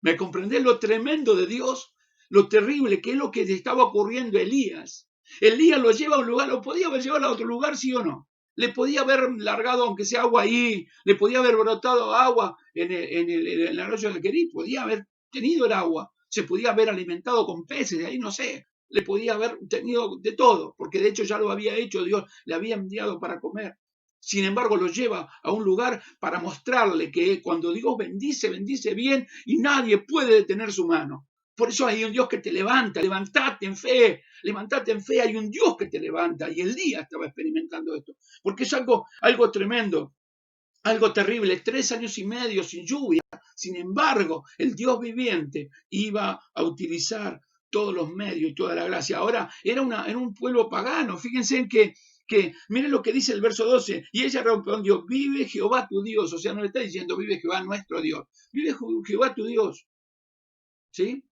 ¿Me comprendés lo tremendo de Dios? Lo terrible que es lo que estaba ocurriendo a Elías. Elías lo lleva a un lugar, lo podía haber llevado a otro lugar, sí o no. Le podía haber largado, aunque sea agua ahí, le podía haber brotado agua en el arroyo del Querí, podía haber tenido el agua, se podía haber alimentado con peces, de ahí no sé, le podía haber tenido de todo, porque de hecho ya lo había hecho, Dios le había enviado para comer. Sin embargo, lo lleva a un lugar para mostrarle que cuando Dios bendice, bendice bien y nadie puede detener su mano. Por eso hay un Dios que te levanta, levantate en fe, hay un Dios que te levanta. Y Elías estaba experimentando esto, porque es algo tremendo, algo terrible, 3 años y medio sin lluvia. Sin embargo, el Dios viviente iba a utilizar todos los medios y toda la gracia. Ahora, era un pueblo pagano. Fíjense en que miren lo que dice el verso 12, y ella respondió, vive Jehová tu Dios. O sea, no le está diciendo, vive Jehová nuestro Dios, vive Jehová tu Dios. ¿Sí?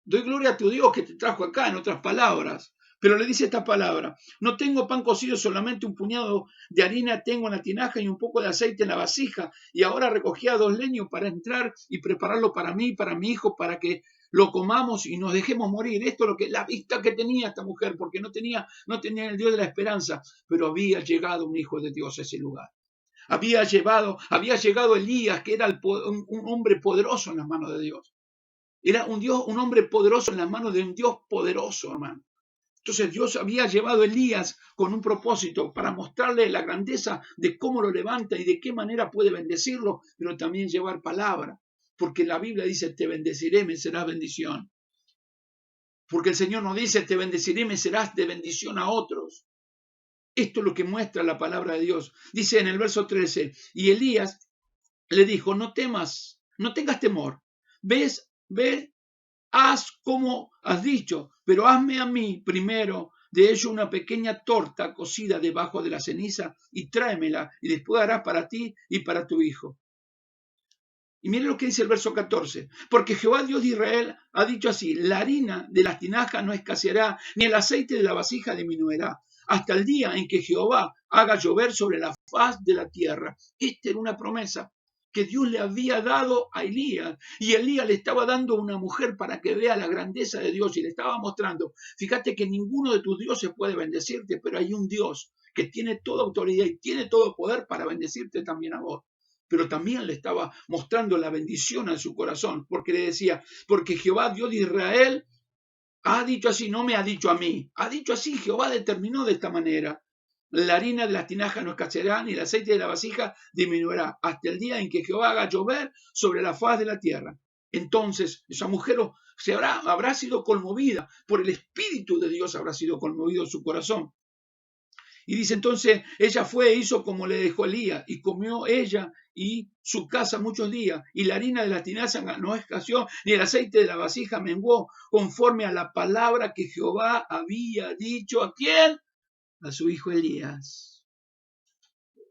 Doy gloria a tu Dios que te trajo acá, en otras palabras. Pero le dice esta palabra, no tengo pan cocido, solamente un puñado de harina tengo en la tinaja y un poco de aceite en la vasija, y ahora recogía 2 leños para entrar y prepararlo para mí y para mi hijo, para que lo comamos y nos dejemos morir. Esto es lo que la vista que tenía esta mujer, porque no tenía el Dios de la esperanza, pero había llegado un hijo de Dios a ese lugar. Había llegado Elías, que era un hombre poderoso en las manos de Dios. Era un hombre poderoso en las manos de un Dios poderoso, hermano. Entonces Dios había llevado a Elías con un propósito para mostrarle la grandeza de cómo lo levanta y de qué manera puede bendecirlo, pero también llevar palabra. Porque la Biblia dice, te bendeciré, me serás bendición. Porque el Señor nos dice, te bendeciré, me serás de bendición a otros. Esto es lo que muestra la palabra de Dios. Dice en el verso 13, y Elías le dijo, no temas, no tengas temor. Ve, haz como has dicho, pero hazme a mí primero de ello una pequeña torta cocida debajo de la ceniza y tráemela, y después harás para ti y para tu hijo. Y miren lo que dice el verso 14, porque Jehová Dios de Israel ha dicho así, la harina de las tinajas no escaseará, ni el aceite de la vasija disminuirá, hasta el día en que Jehová haga llover sobre la faz de la tierra. Esta era una promesa que Dios le había dado a Elías, y Elías le estaba dando a una mujer para que vea la grandeza de Dios, y le estaba mostrando, fíjate que ninguno de tus dioses puede bendecirte, pero hay un Dios que tiene toda autoridad y tiene todo poder para bendecirte también a vos. Pero también le estaba mostrando la bendición a su corazón, porque le decía, porque Jehová Dios de Israel ha dicho así, no me ha dicho a mí, ha dicho así, Jehová determinó de esta manera. La harina de las tinajas no escaseará, ni el aceite de la vasija disminuirá, hasta el día en que Jehová haga llover sobre la faz de la tierra. Entonces, esa mujer habrá sido conmovida, por el Espíritu de Dios habrá sido conmovido su corazón. Y dice entonces, ella fue e hizo como le dejó Elías, y comió ella y su casa muchos días, y la harina de la tinaja no escaseó, ni el aceite de la vasija menguó, conforme a la palabra que Jehová había dicho. ¿A quién? A su hijo Elías.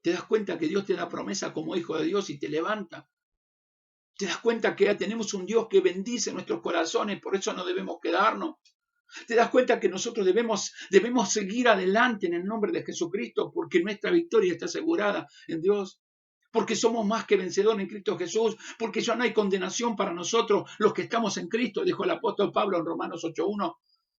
¿Te das cuenta que Dios te da promesa como hijo de Dios y te levanta? ¿Te das cuenta que tenemos un Dios que bendice nuestros corazones, por eso no debemos quedarnos? ¿Te das cuenta que nosotros debemos seguir adelante en el nombre de Jesucristo, porque nuestra victoria está asegurada en Dios? Porque somos más que vencedores en Cristo Jesús, porque ya no hay condenación para nosotros los que estamos en Cristo, dijo el apóstol Pablo en Romanos 8:1.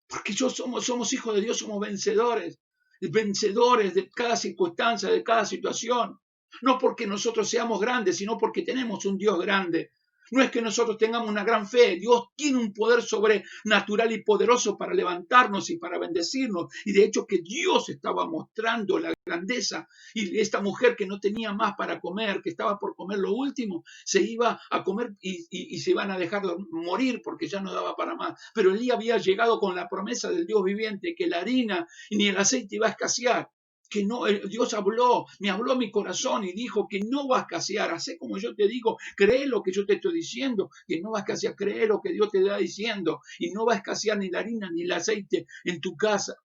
Porque somos hijos de Dios, somos vencedores de cada circunstancia, de cada situación. No porque nosotros seamos grandes, sino porque tenemos un Dios grande. No es que nosotros tengamos una gran fe, Dios tiene un poder sobrenatural y poderoso para levantarnos y para bendecirnos. Y de hecho que Dios estaba mostrando la grandeza, y esta mujer que no tenía más para comer, que estaba por comer lo último, se iba a comer y se iban a dejar morir porque ya no daba para más. Pero Elías había llegado con la promesa del Dios viviente, que la harina ni el aceite iba a escasear. que no, Dios me habló a mi corazón y dijo que no va a escasear. Hacé como yo te digo, cree lo que yo te estoy diciendo, que no va a escasear, cree lo que Dios te está diciendo y no va a escasear ni la harina ni el aceite en tu casa.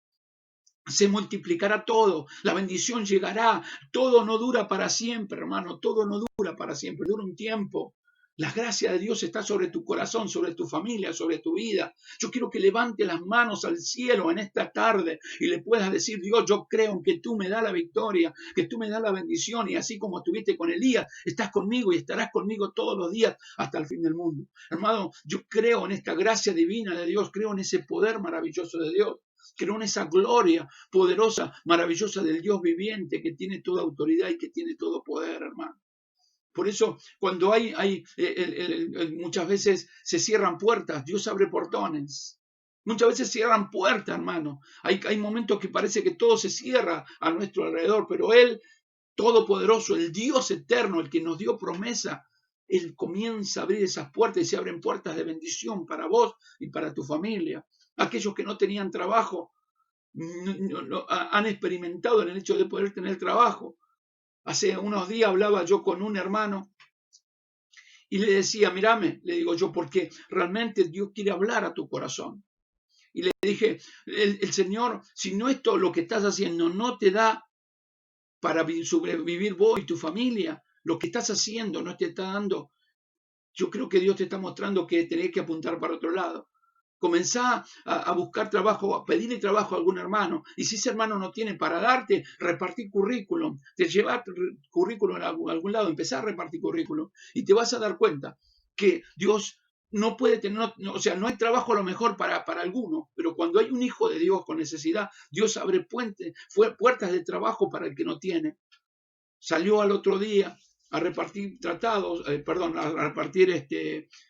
Se multiplicará todo, la bendición llegará, todo no dura para siempre, hermano, todo no dura para siempre, dura un tiempo. La gracia de Dios está sobre tu corazón, sobre tu familia, sobre tu vida. Yo quiero que levante las manos al cielo en esta tarde y le puedas decir, Dios, yo creo en que tú me das la victoria, que tú me das la bendición y así como estuviste con Elías, estás conmigo y estarás conmigo todos los días hasta el fin del mundo. Hermano, yo creo en esta gracia divina de Dios, creo en ese poder maravilloso de Dios. Creo en esa gloria poderosa, maravillosa del Dios viviente que tiene toda autoridad y que tiene todo poder, hermano. Por eso, cuando muchas veces se cierran puertas, Dios abre portones. Muchas veces cierran puertas, hermano. Hay momentos que parece que todo se cierra a nuestro alrededor, pero Él, todopoderoso, el Dios eterno, el que nos dio promesa, Él comienza a abrir esas puertas y se abren puertas de bendición para vos y para tu familia. Aquellos que no tenían trabajo han experimentado en el hecho de poder tener trabajo. Hace unos días hablaba yo con un hermano y le decía, mírame, le digo yo, porque realmente Dios quiere hablar a tu corazón. Y le dije, el Señor, si no esto lo que estás haciendo no te da para sobrevivir vos y tu familia, lo que estás haciendo no te está dando, yo creo que Dios te está mostrando que tenés que apuntar para otro lado. Comenzá a buscar trabajo, a pedirle trabajo a algún hermano. Y si ese hermano no tiene para darte, repartir currículum. Te llevas currículum a algún lado, empezá a repartir currículum. Y te vas a dar cuenta que Dios no puede tener, o sea, no hay trabajo a lo mejor para alguno, pero cuando hay un hijo de Dios con necesidad, Dios abre puertas de trabajo para el que no tiene. Salió al otro día a repartir tratados, a repartir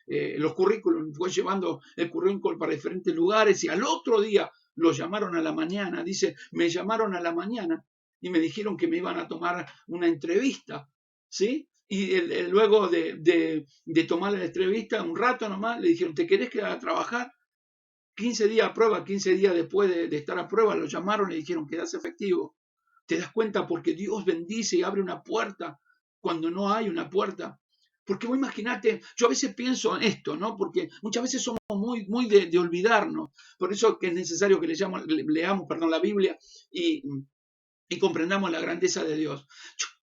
los currículums, fue llevando el currículum para diferentes lugares y al otro día lo llamaron a la mañana, dice, me llamaron a la mañana y me dijeron que me iban a tomar una entrevista, ¿sí? Y luego de tomar la entrevista, un rato nomás, le dijeron, ¿te querés quedar a trabajar? 15 días a prueba, 15 días después de estar a prueba, lo llamaron y le dijeron, quedás efectivo. ¿Te das cuenta? Porque Dios bendice y abre una puerta cuando no hay una puerta. Porque vos imaginate, yo a veces pienso en esto, ¿no? Porque muchas veces somos muy de olvidarnos. Por eso que es necesario que leamos la Biblia y comprendamos la grandeza de Dios.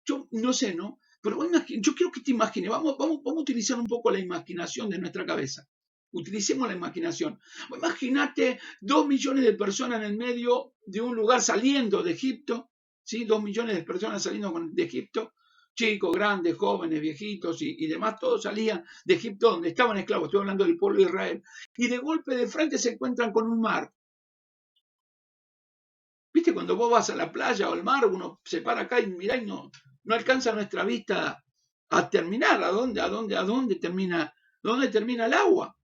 Yo no sé, ¿no? Pero yo quiero que te imagines, vamos a utilizar un poco la imaginación de nuestra cabeza. Utilicemos la imaginación. Imagínate 2 millones de personas en el medio de un lugar saliendo de Egipto, ¿sí? 2 millones de personas saliendo de Egipto, chicos, grandes, jóvenes, viejitos y demás, todos salían de Egipto donde estaban esclavos. Estoy hablando del pueblo de Israel. Y de golpe de frente se encuentran con un mar. ¿Viste? Cuando vos vas a la playa o al mar, uno se para acá y mirá y no alcanza nuestra vista a terminar. ¿A dónde termina el agua?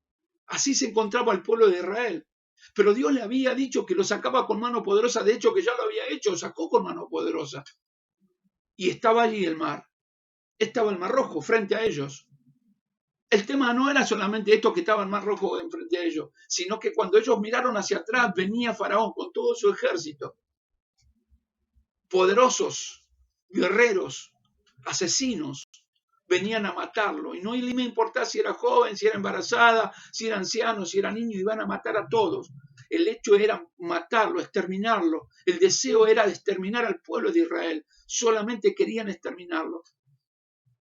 Así se encontraba el pueblo de Israel. Pero Dios le había dicho que lo sacaba con mano poderosa. De hecho, que ya lo había hecho, sacó con mano poderosa. Y estaba allí el mar. Estaba el Mar Rojo frente a ellos. El tema no era solamente esto que estaba el Mar Rojo frente a ellos, sino que cuando ellos miraron hacia atrás venía Faraón con todo su ejército. Poderosos, guerreros, asesinos, venían a matarlo. Y no me importaba si era joven, si era embarazada, si era anciano, si era niño, iban a matar a todos. El hecho era matarlo, exterminarlo. El deseo era de exterminar al pueblo de Israel. Solamente querían exterminarlo.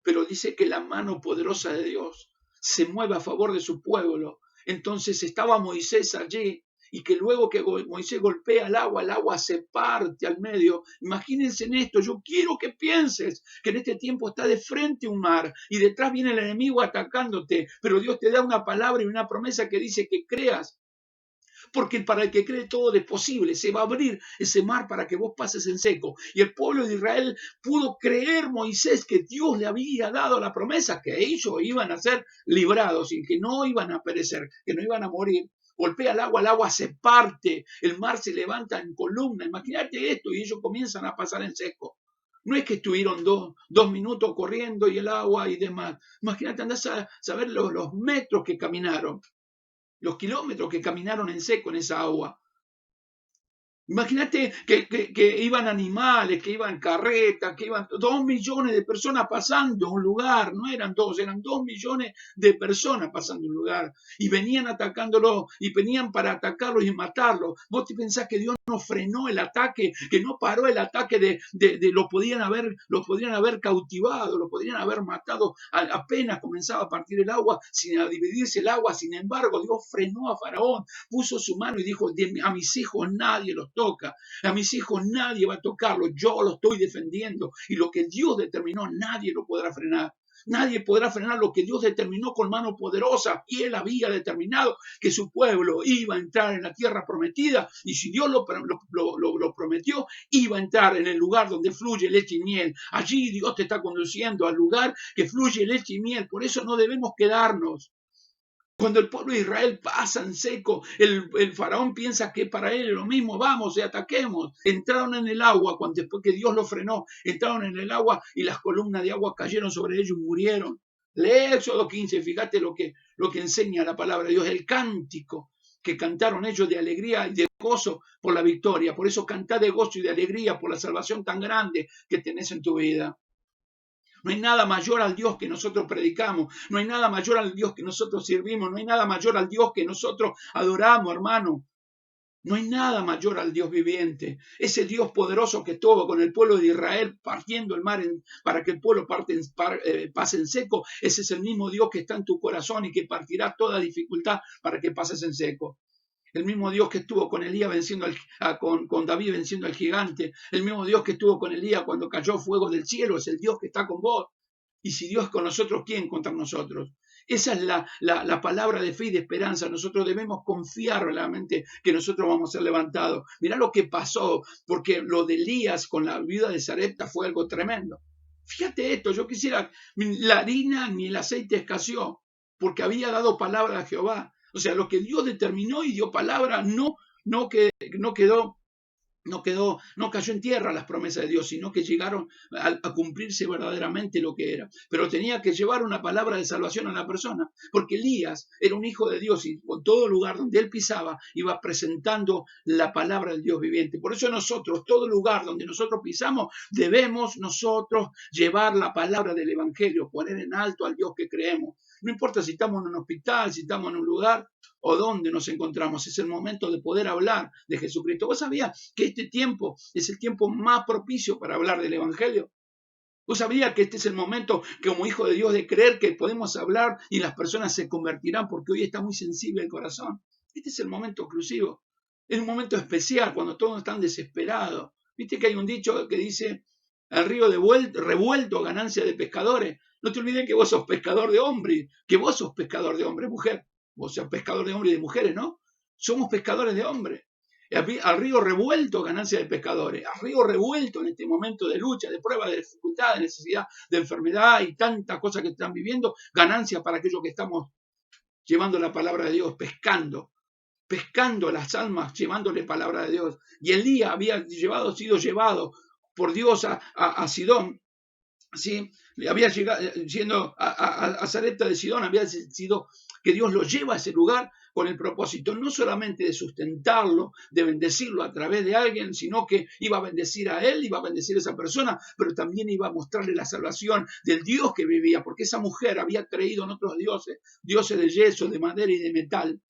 Pero dice que la mano poderosa de Dios se mueve a favor de su pueblo. Entonces estaba Moisés allí y que luego que Moisés golpea el agua se parte al medio. Imagínense en esto, yo quiero que pienses que en este tiempo está de frente un mar y detrás viene el enemigo atacándote, pero Dios te da una palabra y una promesa que dice que creas. Porque para el que cree todo es posible, se va a abrir ese mar para que vos pases en seco. Y el pueblo de Israel pudo creer Moisés que Dios le había dado la promesa que ellos iban a ser librados y que no iban a perecer, que no iban a morir. Golpea el agua se parte, el mar se levanta en columna. Imagínate esto y ellos comienzan a pasar en seco. No es que estuvieron dos minutos corriendo y el agua y demás. Imagínate, andás a saber los metros que caminaron. Los kilómetros que caminaron en seco en esa agua. Imagínate que iban animales, que iban carretas, que iban 2 millones de personas pasando un lugar, no eran dos, eran 2 millones de personas pasando un lugar y venían atacándolo y venían para atacarlos y matarlos. ¿Vos te pensás que Dios no frenó el ataque, que no paró el ataque de lo podían haber cautivado, lo podrían haber matado apenas comenzaba a partir el agua, sin a dividirse el agua? Sin embargo, Dios frenó a Faraón, puso su mano y dijo: a mis hijos nadie los toca, a mis hijos nadie va a tocarlos, yo los estoy defendiendo, y lo que Dios determinó nadie lo podrá frenar. Nadie podrá frenar lo que Dios determinó con mano poderosa, y Él había determinado que su pueblo iba a entrar en la tierra prometida, y si Dios lo prometió, iba a entrar en el lugar donde fluye leche y miel. Allí Dios te está conduciendo al lugar que fluye leche y miel. Por eso no debemos quedarnos. Cuando el pueblo de Israel pasa en seco, el faraón piensa que para él es lo mismo, vamos y ataquemos. Entraron en el agua, después que Dios lo frenó, entraron en el agua y las columnas de agua cayeron sobre ellos y murieron. Lee Éxodo 15, fíjate lo que enseña la palabra de Dios, el cántico que cantaron ellos de alegría y de gozo por la victoria. Por eso cantá de gozo y de alegría por la salvación tan grande que tenés en tu vida. No hay nada mayor al Dios que nosotros predicamos. No hay nada mayor al Dios que nosotros servimos. No hay nada mayor al Dios que nosotros adoramos, hermano. No hay nada mayor al Dios viviente. Ese Dios poderoso que estuvo con el pueblo de Israel partiendo el mar para que el pueblo pase en seco. Ese es el mismo Dios que está en tu corazón y que partirá toda dificultad para que pases en seco. El mismo Dios que estuvo con Elías venciendo con David venciendo al gigante. El mismo Dios que estuvo con Elías cuando cayó fuego del cielo. Es el Dios que está con vos. Y si Dios es con nosotros, ¿quién contra nosotros? Esa es la palabra de fe y de esperanza. Nosotros debemos confiar realmente que nosotros vamos a ser levantados. Mirá lo que pasó, porque lo de Elías con la viuda de Sarepta fue algo tremendo. Fíjate esto, yo quisiera, la harina ni el aceite escaseó, porque había dado palabra a Jehová. O sea, lo que Dios determinó y dio palabra no cayó en tierra las promesas de Dios, sino que llegaron a cumplirse verdaderamente lo que era. Pero tenía que llevar una palabra de salvación a la persona, porque Elías era un hijo de Dios y por todo lugar donde él pisaba iba presentando la palabra del Dios viviente. Por eso nosotros, todo lugar donde nosotros pisamos, debemos nosotros llevar la palabra del Evangelio, poner en alto al Dios que creemos. No importa si estamos en un hospital, si estamos en un lugar o donde nos encontramos, es el momento de poder hablar de Jesucristo. ¿Vos sabías que este tiempo es el tiempo más propicio para hablar del Evangelio? ¿Vos sabías que este es el momento que como hijo de Dios de creer que podemos hablar y las personas se convertirán porque hoy está muy sensible el corazón? Este es el momento exclusivo, es un momento especial cuando todos están desesperados. Viste que hay un dicho que dice: el río revuelto, ganancia de pescadores. No te olvides que vos sos pescador de hombres, mujer. Vos sos pescador de hombres y de mujeres, ¿no? Somos pescadores de hombres. Al río revuelto, ganancia de pescadores. Al río revuelto en este momento de lucha, de prueba, de dificultad, de necesidad, de enfermedad y tantas cosas que están viviendo, ganancia para aquellos que estamos llevando la palabra de Dios, pescando las almas, llevándole palabra de Dios. Y Elías había sido llevado por Dios a Sidón, ¿sí? Había llegado, siendo a Sarepta de Sidón, había sido que Dios lo lleva a ese lugar con el propósito no solamente de sustentarlo, de bendecirlo a través de alguien, sino que iba a bendecir a él, iba a bendecir a esa persona, pero también iba a mostrarle la salvación del Dios que vivía, porque esa mujer había creído en otros dioses, dioses de yeso, de madera y de metal,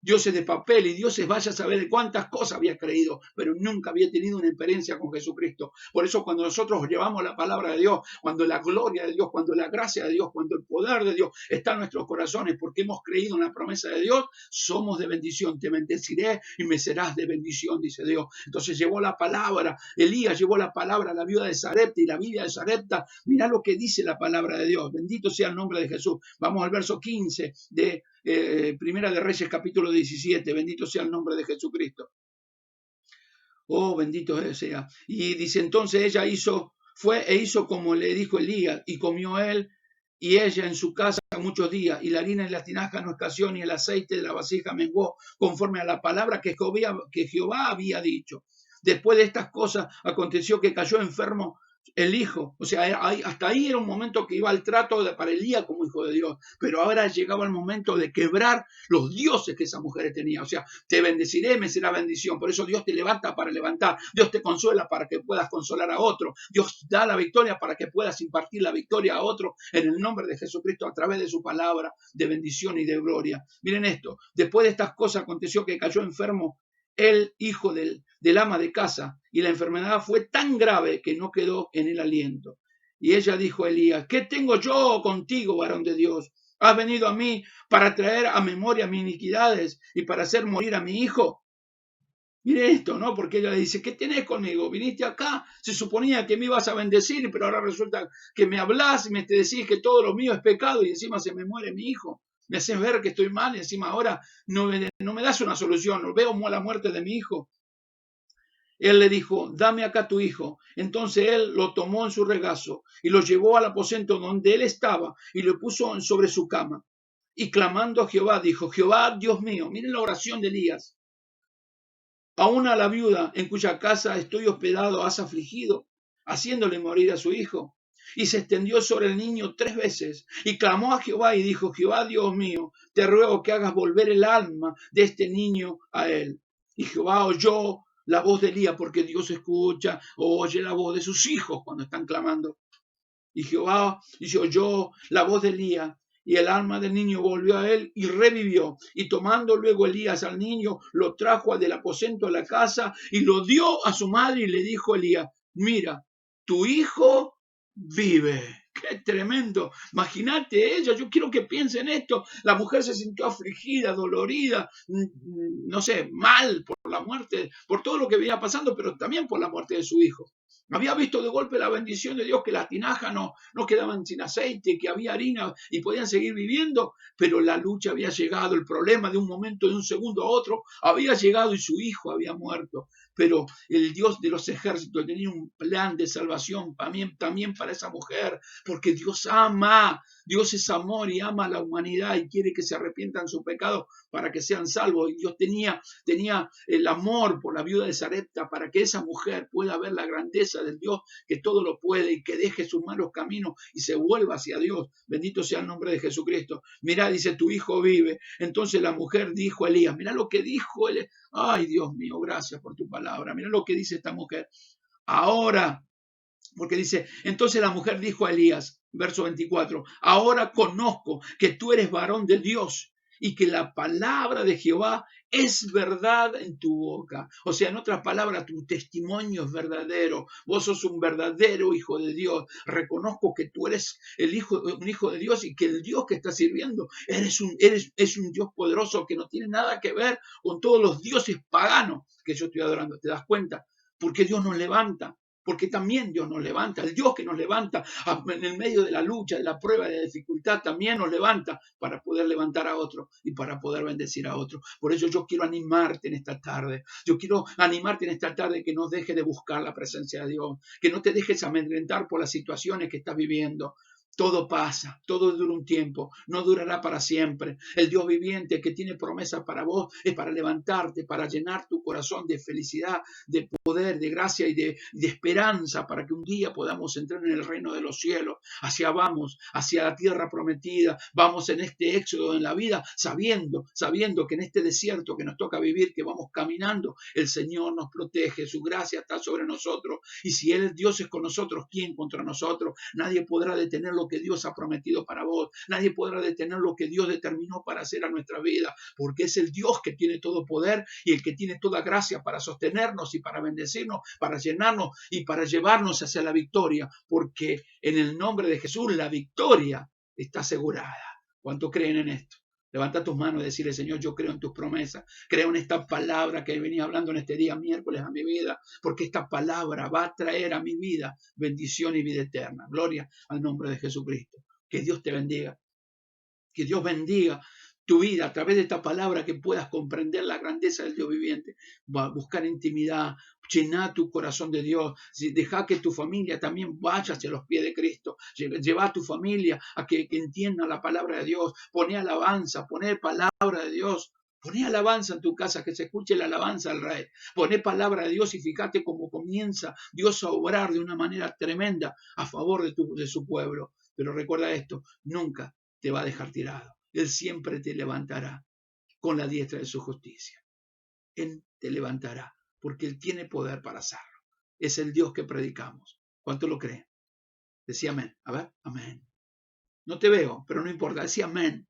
dioses de papel y dioses, vaya a saber de cuántas cosas había creído, pero nunca había tenido una experiencia con Jesucristo. Por eso cuando nosotros llevamos la palabra de Dios, cuando la gloria de Dios, cuando la gracia de Dios, cuando el poder de Dios está en nuestros corazones, porque hemos creído en la promesa de Dios, somos de bendición. Te bendeciré y me serás de bendición, dice Dios. Entonces llevó la palabra, Elías llevó la palabra a la viuda de Sarepta, y la viuda de Sarepta, mirá lo que dice la palabra de Dios. Bendito sea el nombre de Jesús. Vamos al verso 15 de Primera de Reyes, capítulo 17. Bendito sea el nombre de Jesucristo. Oh, bendito sea. Y dice: entonces ella fue e hizo como le dijo Elías, y comió él y ella en su casa muchos días, y la harina en la tinaja no escaseó, ni el aceite de la vasija menguó, conforme a la palabra que Jehová había dicho. Después de estas cosas aconteció que cayó enfermo el hijo. O sea, hasta ahí era un momento que iba el trato para Elías como hijo de Dios, pero ahora llegaba el momento de quebrar los dioses que esa mujer tenía. O sea, te bendeciré, me será bendición. Por eso Dios te levanta para levantar, Dios te consuela para que puedas consolar a otro, Dios da la victoria para que puedas impartir la victoria a otro en el nombre de Jesucristo a través de su palabra de bendición y de gloria. Miren esto, después de estas cosas aconteció que cayó enfermo el hijo del ama de casa, y la enfermedad fue tan grave que no quedó en el aliento. Y ella dijo a Elías: ¿qué tengo yo contigo, varón de Dios? ¿Has venido a mí para traer a memoria mis iniquidades y para hacer morir a mi hijo? Mire esto, ¿no? Porque ella le dice: ¿qué tenés conmigo? Viniste acá, se suponía que me ibas a bendecir, pero ahora resulta que me hablás y me te decís que todo lo mío es pecado y encima se me muere mi hijo. Me haces ver que estoy mal y encima ahora no me das una solución, no veo la muerte de mi hijo. Él le dijo: dame acá tu hijo. Entonces él lo tomó en su regazo y lo llevó al aposento donde él estaba y lo puso sobre su cama. Y clamando a Jehová, dijo: Jehová, Dios mío. Miren la oración de Elías. Aún a la viuda en cuya casa estoy hospedado has afligido, haciéndole morir a su hijo. Y se extendió sobre el niño 3 veces y clamó a Jehová y dijo: Jehová, Dios mío, te ruego que hagas volver el alma de este niño a él. Y Jehová oyó la voz de Elías, porque Dios escucha o oye la voz de sus hijos cuando están clamando. Y Jehová oyó la voz de Elías, y el alma del niño volvió a él y revivió. Y tomando luego Elías al niño, lo trajo del aposento a la casa y lo dio a su madre, y le dijo a Elías: mira, tu hijo vive. ¡Qué tremendo! Imagínate ella, yo quiero que piensen esto. La mujer se sintió afligida, dolorida, no sé, mal por la muerte, por todo lo que venía pasando, pero también por la muerte de su hijo. Había visto de golpe la bendición de Dios, que las tinajas no quedaban sin aceite, que había harina y podían seguir viviendo, pero la lucha había llegado, el problema de un momento, de un segundo a otro, había llegado y su hijo había muerto. Pero el Dios de los ejércitos tenía un plan de salvación también para esa mujer, porque Dios ama, Dios es amor y ama a la humanidad y quiere que se arrepientan su pecado para que sean salvos. Y Dios tenía el amor por la viuda de Sarepta para que esa mujer pueda ver la grandeza del Dios que todo lo puede y que deje sus malos caminos y se vuelva hacia Dios. Bendito sea el nombre de Jesucristo. Mirá, dice: tu hijo vive. Entonces la mujer dijo a Elías, mirá lo que dijo él. Ay, Dios mío, gracias por tu palabra. Mirá lo que dice esta mujer. Ahora, porque dice: entonces la mujer dijo a Elías, verso 24, ahora conozco que tú eres varón de Dios y que la palabra de Jehová es verdad en tu boca. O sea, en otras palabras, tu testimonio es verdadero. Vos sos un verdadero hijo de Dios. Reconozco que tú eres un hijo de Dios y que el Dios que estás sirviendo es un Dios poderoso que no tiene nada que ver con todos los dioses paganos que yo estoy adorando. ¿Te das cuenta? Porque Dios nos levanta. Porque también Dios nos levanta, el Dios que nos levanta en el medio de la lucha, de la prueba, de la dificultad, también nos levanta para poder levantar a otro y para poder bendecir a otro. Por eso yo quiero animarte en esta tarde. Yo quiero animarte en esta tarde que no dejes de buscar la presencia de Dios, que no te dejes amedrentar por las situaciones que estás viviendo. Todo pasa, todo dura un tiempo, no durará para siempre. El Dios viviente que tiene promesas para vos es para levantarte, para llenar tu corazón de felicidad, de poder, de gracia y de esperanza, para que un día podamos entrar en el reino de los cielos. Vamos, hacia la tierra prometida, vamos en este éxodo en la vida, sabiendo que en este desierto que nos toca vivir, que vamos caminando, el Señor nos protege, su gracia está sobre nosotros. Y si Dios es con nosotros, ¿quién contra nosotros? Nadie podrá detener lo que Dios ha prometido para vos. Nadie podrá detener lo que Dios determinó para hacer a nuestra vida, porque es el Dios que tiene todo poder y el que tiene toda gracia para sostenernos y para bendecirnos, para llenarnos y para llevarnos hacia la victoria, porque en el nombre de Jesús la victoria está asegurada. ¿Cuánto creen en esto? Levanta tus manos y decirle: Señor, yo creo en tus promesas, creo en esta palabra que venía hablando en este día miércoles a mi vida, porque esta palabra va a traer a mi vida bendición y vida eterna. Gloria al nombre de Jesucristo. Que Dios te bendiga. Que Dios bendiga tu vida a través de esta palabra, que puedas comprender la grandeza del Dios viviente, buscar intimidad, llenar tu corazón de Dios, deja que tu familia también vaya hacia los pies de Cristo, lleva a tu familia a que entienda la palabra de Dios, poner alabanza, poner palabra de Dios. Poné alabanza en tu casa, que se escuche la alabanza al Rey. Poné palabra de Dios y fíjate cómo comienza Dios a obrar de una manera tremenda a favor de su pueblo. Pero recuerda esto, nunca te va a dejar tirado. Él siempre te levantará con la diestra de su justicia. Él te levantará porque Él tiene poder para hacerlo. Es el Dios que predicamos. ¿Cuánto lo creen? Decía amén. A ver, amén. No te veo, pero no importa. Decía amén.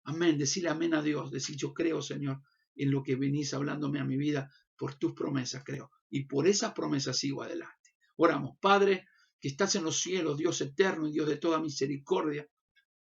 Amén. Decirle amén a Dios. Decir yo creo, Señor, en lo que venís hablándome a mi vida. Por tus promesas creo. Y por esas promesas sigo adelante. Oramos. Padre, que estás en los cielos, Dios eterno y Dios de toda misericordia.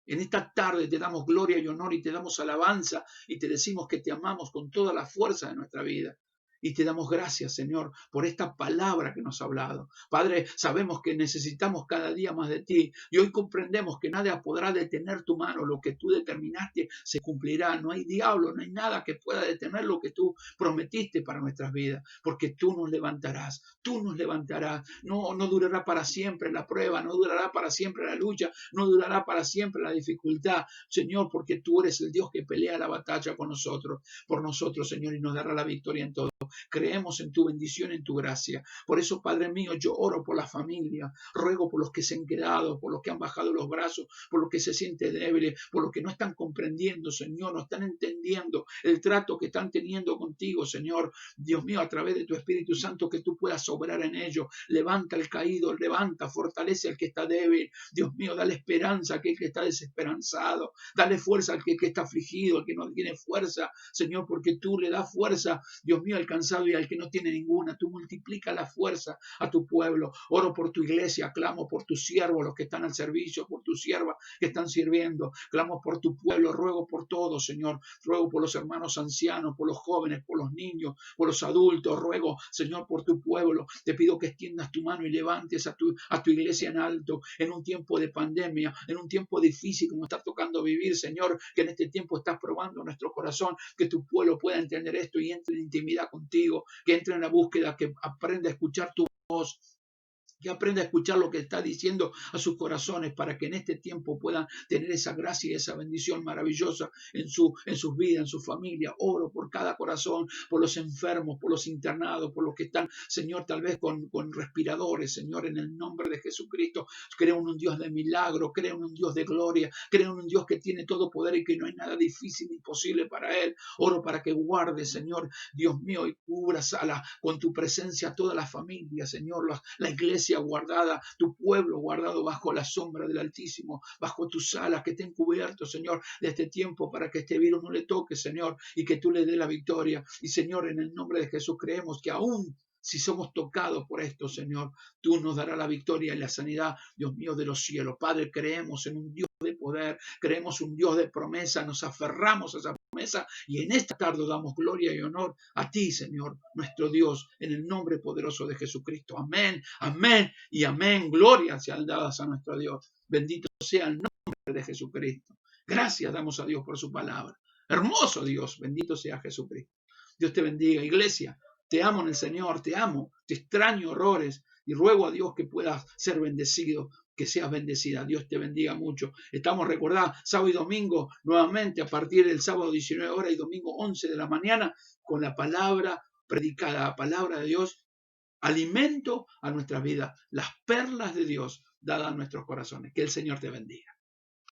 En esta tarde te damos gloria y honor y te damos alabanza y te decimos que te amamos con toda la fuerza de nuestra vida. Y te damos gracias, Señor, por esta palabra que nos ha hablado. Padre, sabemos que necesitamos cada día más de ti y hoy comprendemos que nada podrá detener tu mano. Lo que tú determinaste se cumplirá. No hay diablo, no hay nada que pueda detener lo que tú prometiste para nuestras vidas, porque tú nos levantarás. Tú nos levantarás. No durará para siempre la prueba, no durará para siempre la lucha, no durará para siempre la dificultad, Señor, porque tú eres el Dios que pelea la batalla con nosotros, por nosotros, Señor, y nos dará la victoria en todo. Creemos en tu bendición, en tu gracia. Por eso, Padre mío, yo oro por la familia, ruego por los que se han quedado, por los que han bajado los brazos, por los que se sienten débiles, por los que no están comprendiendo, Señor, no están entendiendo el trato que están teniendo contigo, Señor. Dios mío, a través de tu Espíritu Santo, que tú puedas obrar en ellos. Levanta al caído, levanta, fortalece al que está débil. Dios mío, dale esperanza a aquel que está desesperanzado. Dale fuerza al que está afligido, al que no tiene fuerza, Señor, porque tú le das fuerza, Dios mío, al cansado y al que no tiene ninguna. Tú multiplica la fuerza a tu pueblo. Oro por tu iglesia, clamo por tus siervos, los que están al servicio, por tus siervas que están sirviendo. Clamo por tu pueblo, ruego por todos, Señor. Ruego por los hermanos ancianos, por los jóvenes, por los niños, por los adultos. Ruego, Señor, por tu pueblo. Te pido que extiendas tu mano y levantes a tu iglesia en alto, en un tiempo de pandemia, en un tiempo difícil como está tocando vivir, Señor, que en este tiempo estás probando nuestro corazón, que tu pueblo pueda entender esto y entre en intimidad contigo, que entre en la búsqueda, que aprenda a escuchar tu voz, que aprenda a escuchar lo que está diciendo a sus corazones para que en este tiempo puedan tener esa gracia y esa bendición maravillosa en sus vidas, en su familia. Oro por cada corazón, por los enfermos, por los internados, por los que están, Señor, tal vez con respiradores, Señor, en el nombre de Jesucristo. Creo en un Dios de milagro, creo en un Dios de gloria, creo en un Dios que tiene todo poder y que no hay nada difícil ni imposible para Él. Oro para que guarde, Señor, Dios mío, y cubras con tu presencia a toda la familia, Señor, la iglesia guardada, tu pueblo guardado bajo la sombra del Altísimo, bajo tus alas, que estén cubiertos, Señor, de este tiempo para que este virus no le toque, Señor, y que tú le dé la victoria. Y, Señor, en el nombre de Jesús creemos que aún si somos tocados por esto, Señor, tú nos darás la victoria y la sanidad, Dios mío, de los cielos. Padre, creemos en un Dios de poder, creemos un Dios de promesa, nos aferramos a esa promesa y en esta tarde damos gloria y honor a ti, Señor, nuestro Dios, en el nombre poderoso de Jesucristo. Amén, amén y amén. Gloria sean dadas a nuestro Dios. Bendito sea el nombre de Jesucristo. Gracias damos a Dios por su palabra. Hermoso Dios, bendito sea Jesucristo. Dios te bendiga, iglesia. Te amo en el Señor, te amo, te extraño horrores y ruego a Dios que puedas ser bendecido, que seas bendecida. Dios te bendiga mucho. Estamos recordando sábado y domingo nuevamente a partir del sábado 19 horas y domingo 11 de la mañana con la palabra predicada, la palabra de Dios, alimento a nuestras vidas, las perlas de Dios dadas a nuestros corazones. Que el Señor te bendiga.